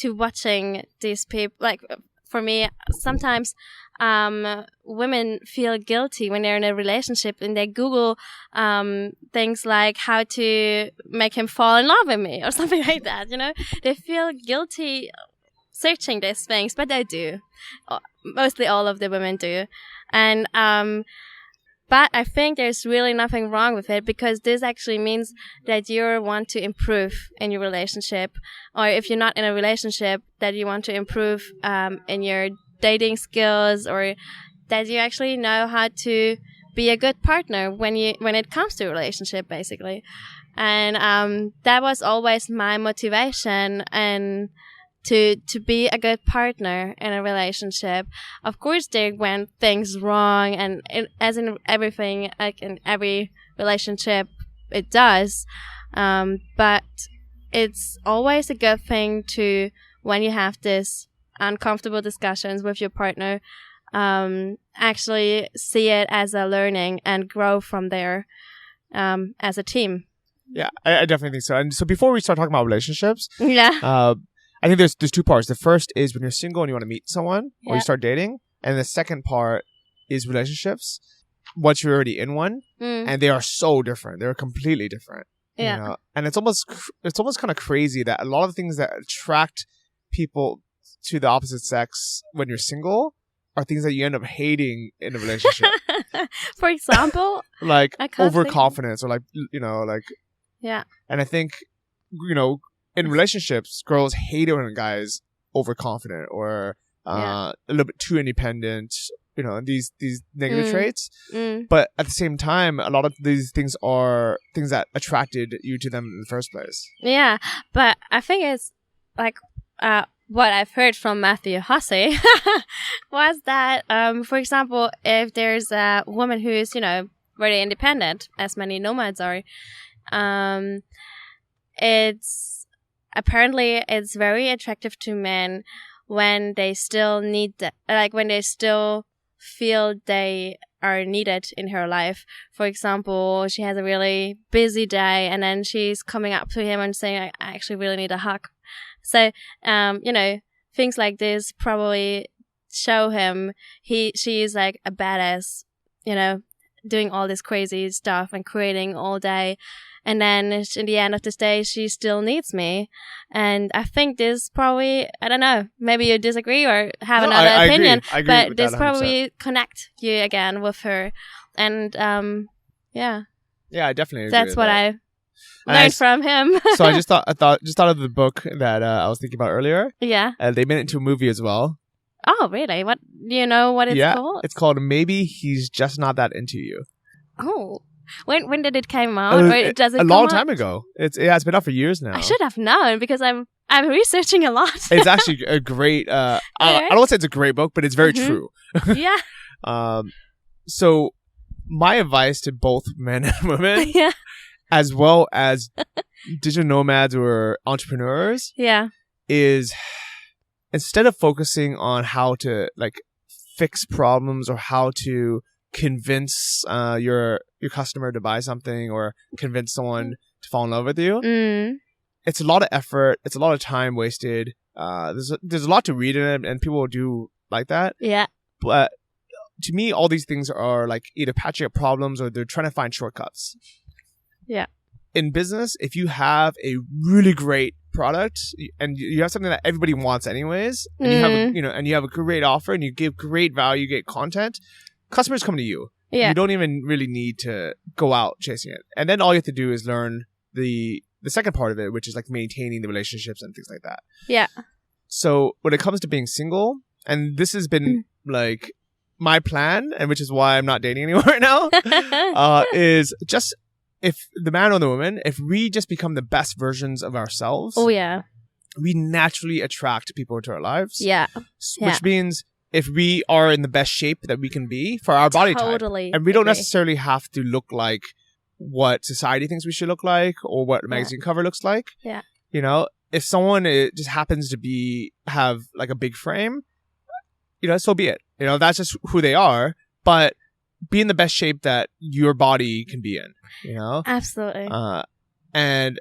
watching these people. Like for me, sometimes women feel guilty when they're in a relationship and they Google things like how to make him fall in love with me or something like that. You know, they feel guilty searching these things, but they do. Mostly all of the women do. And but I think there's really nothing wrong with it, because this actually means that you want to improve in your relationship, or if you're not in a relationship, that you want to improve in your dating skills, or that you actually know how to be a good partner when it comes to a relationship, basically. And that was always my motivation, and to be a good partner in a relationship. Of course, there went things wrong, and as in everything, like in every relationship, it does. But it's always a good thing to, when you have this uncomfortable discussions with your partner, actually see it as a learning and grow from there as a team. Yeah, I definitely think so. And so before we start talking about relationships, I think there's two parts. The first is when you're single and you want to meet someone or you start dating. And the second part is relationships once you're already in one. And they are so different. They're completely different. Yeah. You know? And it's almost kind of crazy that a lot of things that attract people to the opposite sex when you're single are things that you end up hating in a relationship. For example? Like overconfidence, or like, you know, like... Yeah. And I think, you know, in relationships, girls hate it when a guy is overconfident or a little bit too independent, you know, these negative traits. But at the same time, a lot of these things are things that attracted you to them in the first place. Yeah, but I think it's like what I've heard from Matthew Hussey was that, for example, if there's a woman who's, you know, very independent, as many nomads are, it's very attractive to men when they still when they still feel they are needed in her life. For example, she has a really busy day and then she's coming up to him and saying, I actually really need a hug. So, you know, things like this probably show him she's like a badass, you know, doing all this crazy stuff and creating all day. And then in the end of this day, she still needs me. And I think this probably, I don't know, maybe you disagree or have another opinion. I agree but this probably connect you again with her. And yeah. Yeah, I definitely agree. That's what I learned from him. So I just thought of the book that I was thinking about earlier. Yeah. They made it into a movie as well. Oh, really? What do you know what it's called? It's called Maybe He's Just Not That Into You. Oh. When did it come out? Or does it a long time ago. It's been out for years now. I should have known because I'm researching a lot. It's actually a great I don't want to say it's a great book, but it's very true. Yeah. So my advice to both men and women, Yeah. as well as digital nomads or entrepreneurs, Yeah. is instead of focusing on how to like fix problems or how to convince your customer to buy something or convince someone to fall in love with you, it's a lot of effort. It's a lot of time wasted. There's a lot to read in it, and people do like that. Yeah. But to me, all these things are like either patching up problems or they're trying to find shortcuts. Yeah. In business, if you have a really great product and you have something that everybody wants anyways, and you have and you have a great offer and you give great value, great content, customers come to you. Yeah. You don't even really need to go out chasing it. And then all you have to do is learn the second part of it, which is like maintaining the relationships and things like that. Yeah. So when it comes to being single, and this has been like my plan, and which is why I'm not dating anyone right now, is just if the man or the woman, if we just become the best versions of ourselves, we naturally attract people into our lives. Yeah. Which means if we are in the best shape that we can be for our body type, and we don't necessarily have to look like what society thinks we should look like or what a magazine cover looks like. Yeah. You know, if someone just happens to have like a big frame, so be it. That's just who they are. But be in the best shape that your body can be in. Absolutely. And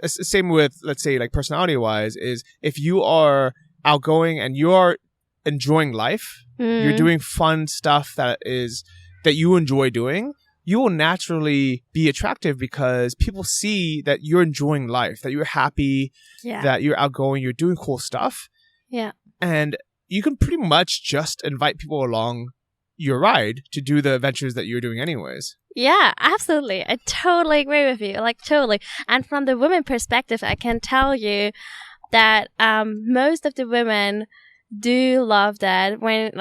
same with, let's say, like personality wise, is if you are outgoing and you are enjoying life, you're doing fun stuff that you enjoy doing, you will naturally be attractive because people see that you're enjoying life, that you're happy, that you're outgoing, you're doing cool stuff. Yeah. And you can pretty much just invite people along your ride to do the adventures that you're doing anyways. Yeah, absolutely. I totally agree with you. Like, totally. And from the women perspective, I can tell you that most of the women do love that when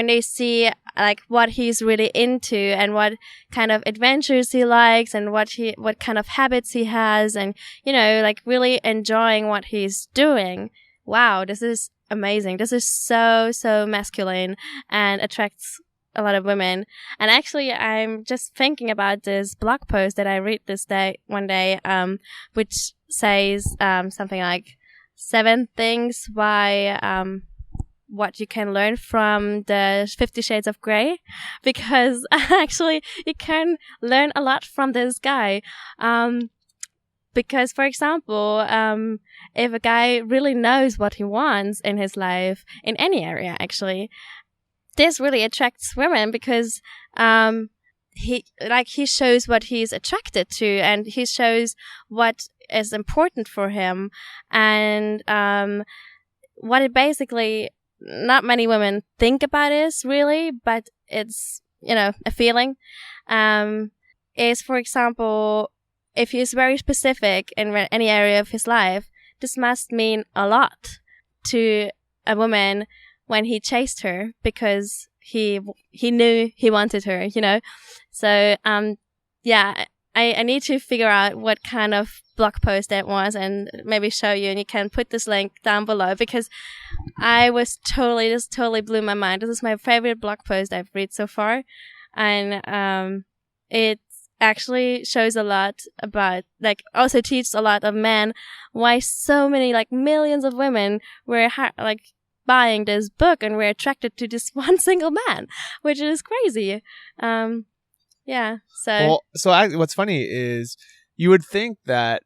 they see like what he's really into and what kind of adventures he likes and what kind of habits he has, and like really enjoying what he's doing. Wow, this is amazing. This is so masculine and attracts a lot of women. And actually, I'm just thinking about this blog post that I read one day, which says something like 7 things why what you can learn from the 50 Shades of Grey, because actually you can learn a lot from this guy. Because, for example, if a guy really knows what he wants in his life, in any area, actually, this really attracts women because he shows what he's attracted to, and he shows what is important for him, and what it basically not many women think about is really, but it's a feeling. Is, for example, if he's very specific in any area of his life, this must mean a lot to a woman when he chased her because he knew he wanted her, So, I need to figure out what kind of blog post that was and maybe show you, and you can put this link down below because this totally blew my mind. This is my favorite blog post I've read so far. And, it actually shows a lot about, like, also teaches a lot of men why so many, like, millions of women were buying this book and were attracted to this one single man, which is crazy. What's funny is you would think that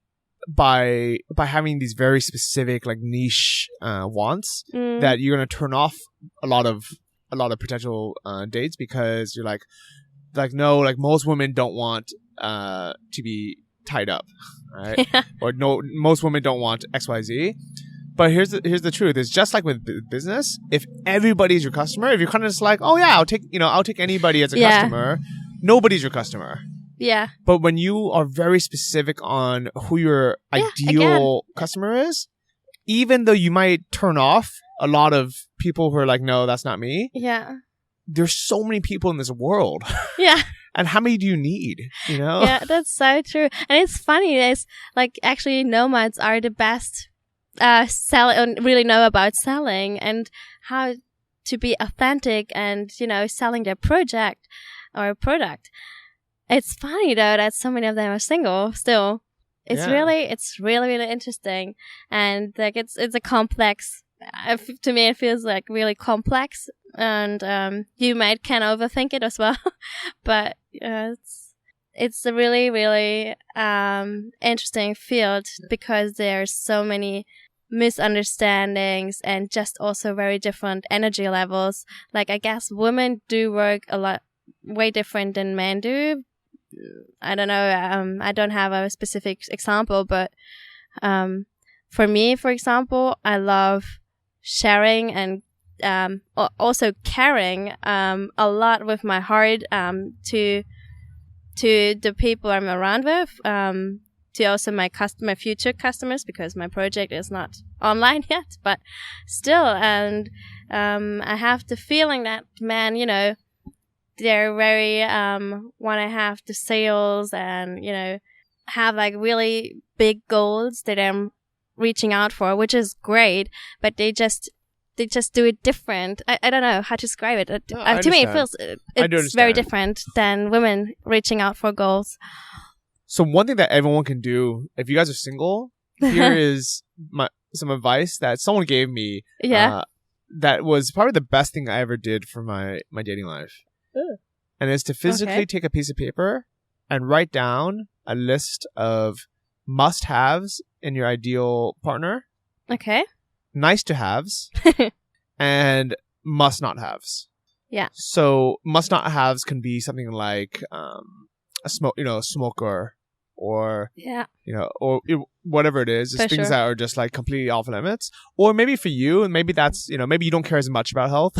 by having these very specific, like, niche wants, that you're gonna turn off a lot of potential dates because you're like no, like, most women don't want to be tied up, right? Yeah. Or no, most women don't want XYZ. But here's the truth. It's just like with business. If everybody's your customer, if you're kind of just like, oh yeah, I'll take anybody as a customer, nobody's your customer. Yeah. But when you are very specific on who your ideal customer is, even though you might turn off a lot of people who are like, no, that's not me. Yeah. There's so many people in this world. Yeah. And how many do you need? Yeah, that's so true. And it's funny. It's like actually nomads are the best really know about selling and how to be authentic and, selling their project or product. It's funny though that so many of them are single still. It's really really interesting, and like it's a complex. To me, it feels like really complex, and you can overthink it as well. But it's a really really interesting field because there's so many misunderstandings and just also very different energy levels. Like I guess women do work a lot way different than men do. I don't know. I don't have a specific example, but for me, for example, I love sharing and also caring a lot with my heart to the people I'm around with, to also my future customers, because my project is not online yet, but still. And I have the feeling that men, they're very want to have the sales and have like really big goals that I'm reaching out for, which is great, but they just do it different. I don't know how to describe it. To me, it feels it's very different than women reaching out for goals. So one thing that everyone can do, if you guys are single, here is some advice that someone gave me. That was probably the best thing I ever did for my dating life. And it's to physically take a piece of paper and write down a list of must-haves in your ideal partner. Okay. Nice to haves and must not haves. Yeah. So must not haves can be something like a smoker, or or whatever it is. It's things that are just like completely off limits. Or maybe for you, and maybe that's maybe you don't care as much about health.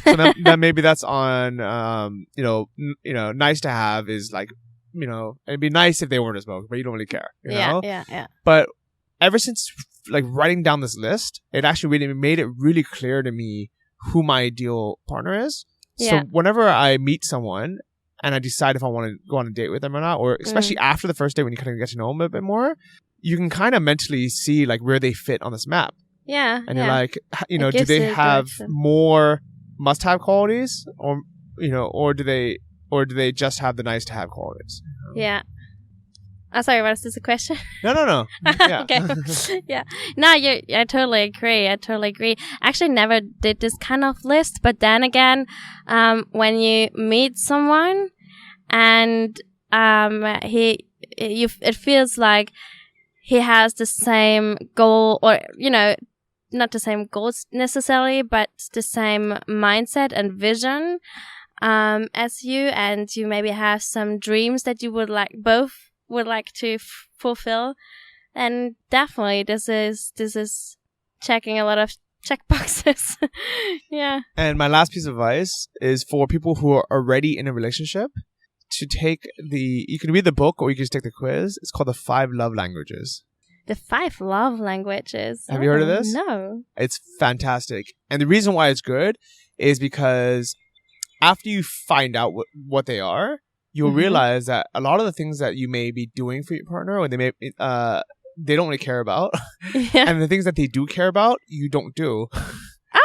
So then maybe that's on nice to have is like it'd be nice if they weren't a smoker, but you don't really care. You know? Yeah. But ever since like writing down this list, it actually really made it really clear to me who my ideal partner is. So whenever I meet someone and I decide if I want to go on a date with them or not, or especially after the first date when you kind of get to know them a bit more, you can kind of mentally see like where they fit on this map. Yeah. And you're like, do they have more must-have qualities, or do they just have the nice-to-have qualities? Yeah. Oh, sorry, was this a question? No. Yeah. Okay. Yeah. No, I totally agree. Actually, never did this kind of list, but then again, when you meet someone and it feels like he has the same goal, or not the same goals necessarily, but the same mindset and vision as you, and you maybe have some dreams that you would like to fulfill, and definitely this is checking a lot of check boxes. Yeah. And my last piece of advice is for people who are already in a relationship to take you can read the book or you can just take the quiz. It's called the 5 Love Languages. The 5 Love Languages. Have you heard of this? No. It's fantastic. And the reason why it's good is because after you find out what they are, you'll realize that a lot of the things that you may be doing for your partner, or they don't really care about, and the things that they do care about, you don't do.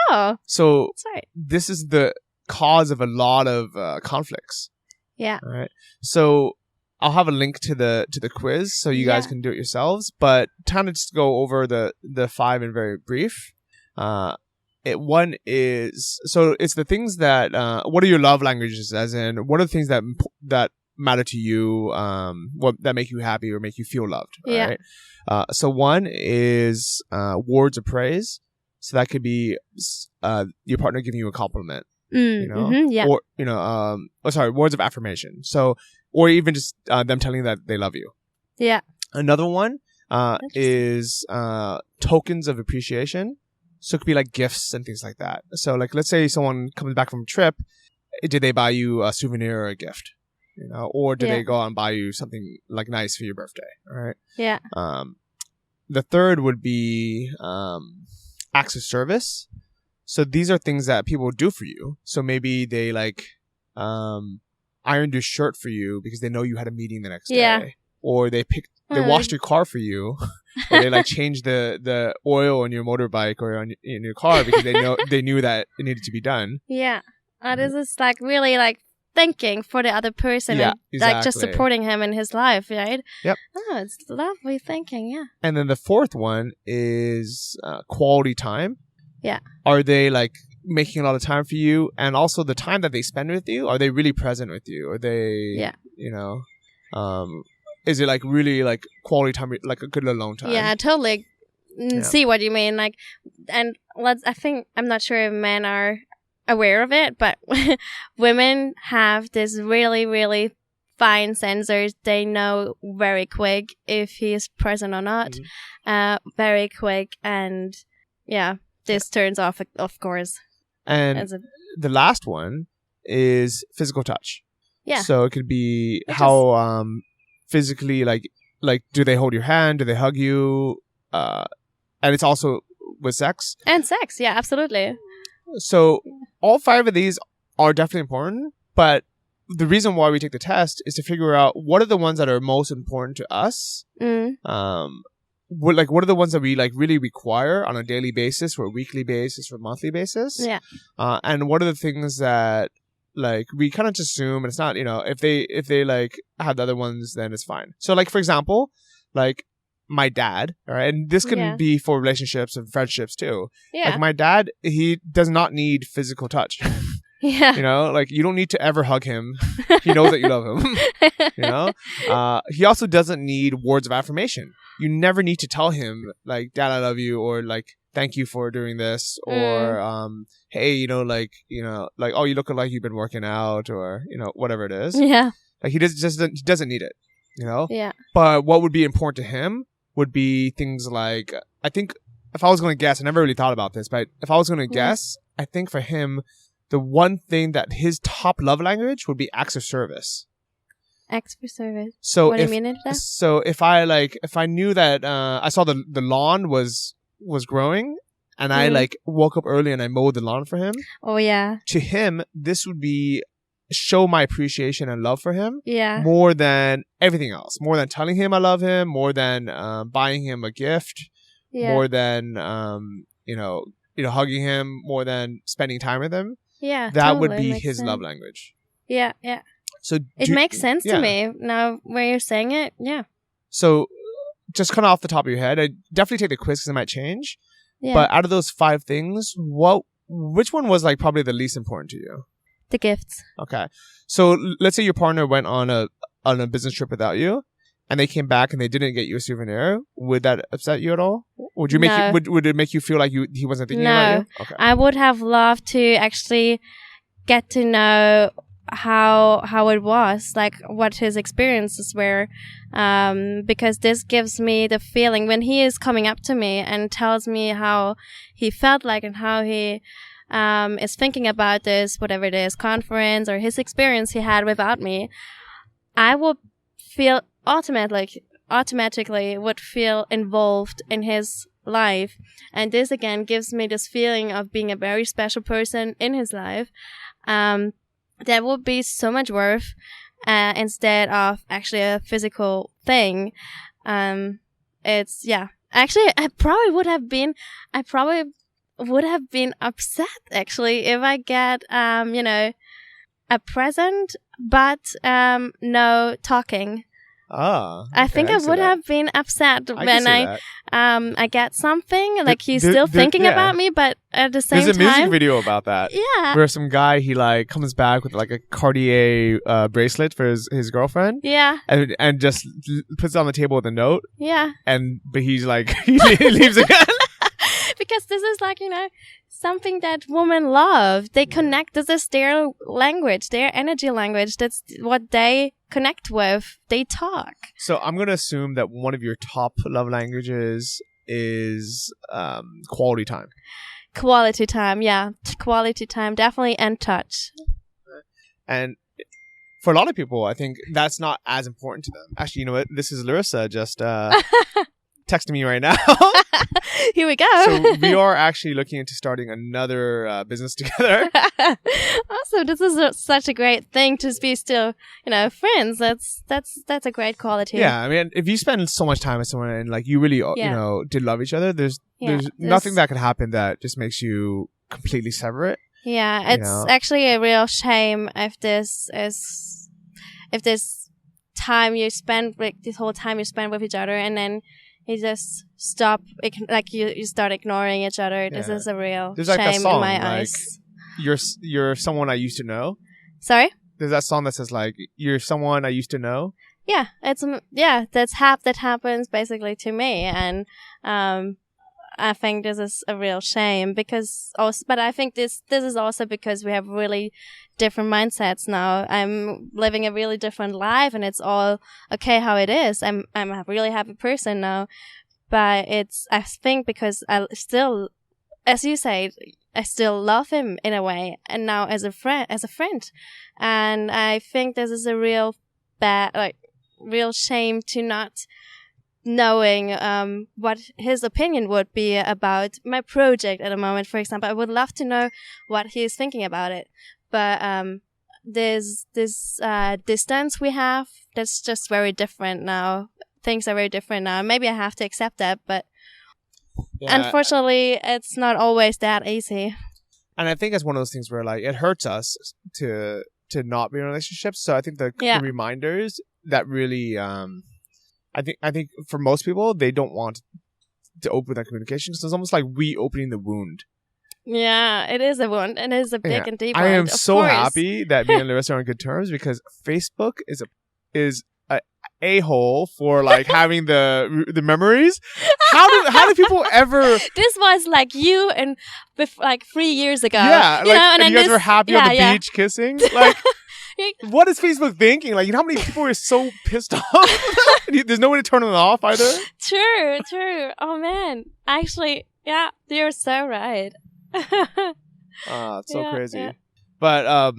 Oh, so that's right. This is the cause of a lot of conflicts. Yeah. All right. So I'll have a link to the quiz so you guys can do it yourselves. But time to just go over the 5 in very brief. One is, so it's the things that what are your love languages, as in what are the things that matter to you, that make you happy or make you feel loved, right? So one is words of praise. So that could be your partner giving you a compliment, or words of affirmation. So, or even just them telling you that they love you. Yeah. Another one is tokens of appreciation. So it could be like gifts and things like that. So like, let's say someone comes back from a trip. Did they buy you a souvenir or a gift? Or did they go out and buy you something like nice for your birthday? All right. Yeah. The third would be acts of service. So these are things that people do for you. So maybe they like ironed your shirt for you because they know you had a meeting the next day. or they washed your car for you, or they like changed the oil on your motorbike or in your car because they knew that it needed to be done. Yeah. This is like really like thinking for the other person and like just supporting him in his life, right? Yep. Oh, it's lovely thinking, yeah. And then the fourth one is quality time. Yeah. Are they like making a lot of time for you? And also the time that they spend with you, are they really present with you? Are they, is it like really like quality time, like a good alone time? Yeah, I totally see what you mean. Like, and I'm not sure if men are aware of it, but women have this really, really fine sensors. They know very quick if he is present or not. Very quick, and this turns off, of course. And the last one is physical touch. Yeah. So it could be how physically, like do they hold your hand? Do they hug you? And it's also with sex. And sex, yeah, absolutely. So all 5 of these are definitely important, but the reason why we take the test is to figure out what are the ones that are most important to us. What are the ones that we like really require on a daily basis, or a weekly basis, or monthly basis? Yeah. And what are the things that like we kind of just assume, and it's not, if they like have the other ones, then it's fine. So like, for example, like my dad, all right, and this can be for relationships and friendships too. Yeah. Like my dad, he does not need physical touch. Yeah. Like you don't need to ever hug him. He knows that you love him. He also doesn't need words of affirmation. You never need to tell him like, Dad, I love you, or like, thank you for doing this, or hey, like, oh, you look like you've been working out, or whatever it is. Yeah. Like he doesn't need it. Yeah. But what would be important to him would be things like, I think if I was going to guess, I never really thought about this, but if I was going to guess, I think for him, the one thing that his top love language would be acts of service. Acts of service. So what do you mean in that? So if I knew that I saw the lawn was growing, and I like woke up early and I mowed the lawn for him. Oh yeah. To him, this would be show my appreciation and love for him. Yeah. More than everything else. More than telling him I love him. More than buying him a gift. Yeah. More than hugging him. More than spending time with him. Yeah. That would be his love language. Yeah. Yeah. So it makes sense to me now when you're saying it. Yeah. So just kind of off the top of your head, I definitely take the quiz because it might change. Yeah. But out of those 5 things, which one was like probably the least important to you? The gifts. Okay. So let's say your partner went on a business trip without you, and they came back and they didn't get you a souvenir. Would that upset you at all? Would it make you feel like he wasn't thinking about you? Okay. I would have loved to actually get to know how it was, like what his experiences were, because this gives me the feeling when he is coming up to me and tells me how he felt like and how he is thinking about this, whatever it is, conference or his experience he had without me, I will feel automatically would feel involved in his life. And this again gives me this feeling of being a very special person in his life. That would be so much worth instead of actually a physical thing. It's actually I probably would have been upset actually if I get a present but no talking. Ah, okay, I think I would have been upset when I get something like he's still thinking about me, but at the same time, there's a music video about that. Yeah, where some guy he like comes back with like a Cartier bracelet for his girlfriend. Yeah, and just puts it on the table with a note. Yeah, but he's like he leaves again. Because this is like, something that women love. They connect. This is their language, their energy language. That's what they connect with. They talk. So I'm going to assume that one of your top love languages is quality time. Quality time, yeah. Quality time, definitely, and touch. And for a lot of people, I think that's not as important to them. Actually, you know what? This is Larissa just texting me right now. Here we go. So we are actually looking into starting another business together. Awesome. This is such a great thing to be still, friends. That's a great quality. Yeah, I mean, if you spend so much time with someone and like you really, did love each other, there's nothing that could happen that just makes you completely sever it. Yeah, it's actually a real shame if this time you spend this whole time you spend with each other and then you just stop, you start ignoring each other. This is a real There's shame like that song, in my eyes. You're someone I used to know. Sorry? There's that song that says like you're someone I used to know. Yeah, that happens basically to me, and I think this is a real shame but I think this is also because we have really different mindsets now. I'm living a really different life and it's all okay how it is. I'm a really happy person now, but I think because I still, as you say, I still love him in a way, and now as a friend, and I think this is a real shame to not knowing what his opinion would be about my project at the moment. For example, I would love to know what he's thinking about it, but this distance we have, that's just very different now. Things are very different now. Maybe I have to accept that, but unfortunately it's not always that easy. And I think it's one of those things where like it hurts us to not be in relationships. So I think the reminders that really I think for most people, they don't want to open that communication because it's almost like reopening the wound. Yeah, it is a wound, and it is a big and deep wound. I am so happy that me and Larissa are on good terms because Facebook is a a-hole for like having the memories. How do people ever? This was like you and like 3 years ago. Yeah, and you guys were happy on the beach kissing. Like, what is Facebook thinking? Like, how many people are so pissed off? There's no way to turn them off either. True. Oh man, actually, yeah, you're so right. It's so crazy. Yeah. But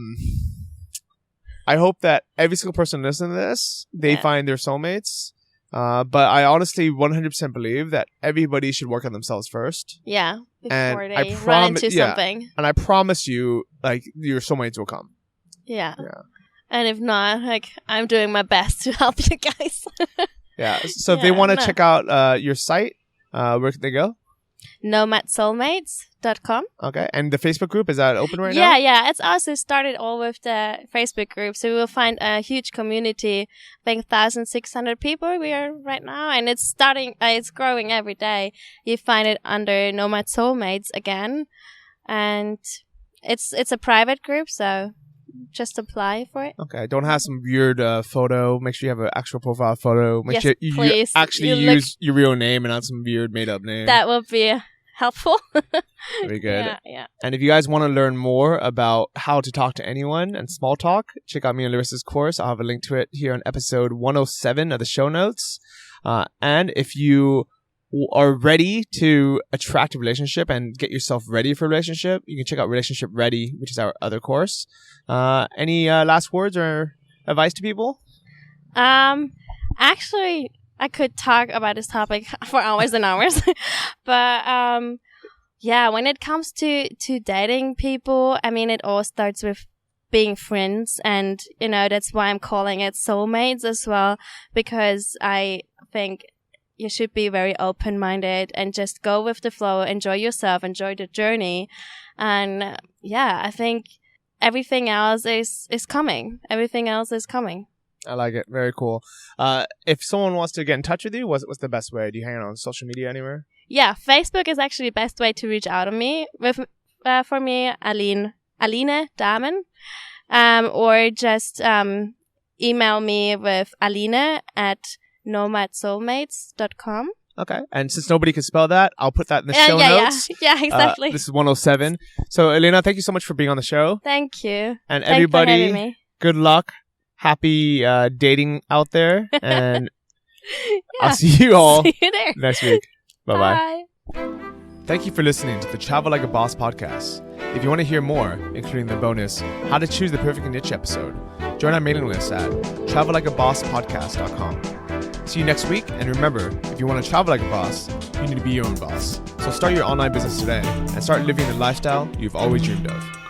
I hope that every single person listening to this, they find their soulmates. But I honestly 100% believe that everybody should work on themselves first. Yeah, before they run into something. And I promise you, like, your soulmates will come. Yeah. And if not, like, I'm doing my best to help you guys. Yeah. So if they want to check out your site, where can they go? nomadsoulmates.com. Okay. And the Facebook group, is that open right now? Yeah. It's also started all with the Facebook group. So we will find a huge community. I think 1,600 people we are right now. And it's growing every day. You find it under Nomad Soulmates again. And it's a private group, so just apply for it. Okay. Don't have some weird photo. Make sure you have an actual profile photo. Make sure you actually use your real name and not some weird made up name. That will be helpful. Very good. Yeah. And if you guys want to learn more about how to talk to anyone and small talk, check out me and Larissa's course. I'll have a link to it here on episode 107 of the show notes. And if you are ready to attract a relationship and get yourself ready for a relationship, you can check out Relationship Ready, which is our other course. Any last words or advice to people? Actually, I could talk about this topic for hours and hours. But when it comes to dating people, I mean, it all starts with being friends, and that's why I'm calling it soulmates as well, because I think you should be very open-minded and just go with the flow, enjoy yourself, enjoy the journey. And I think everything else is coming. Everything else is coming. I like it. Very cool. If someone wants to get in touch with you, what's the best way? Do you hang out on social media anywhere? Yeah, Facebook is actually the best way to reach out to me. For me, Aline Dahmen. Or just email me with Aline at nomadsoulmates.com. Okay. And since nobody can spell that, I'll put that in the show notes. Yeah, exactly. This is 107. So, Elena, thank you so much for being on the show. Thank you. And everybody, good luck. Happy dating out there. And I'll see you all there next week. Bye-bye. Bye. Thank you for listening to the Travel Like a Boss podcast. If you want to hear more, including the bonus, How to Choose the Perfect Niche episode, join our mailing list at travellikeabosspodcast.com. See you next week, and remember, if you want to travel like a boss, you need to be your own boss. So start your online business today and start living the lifestyle you've always dreamed of.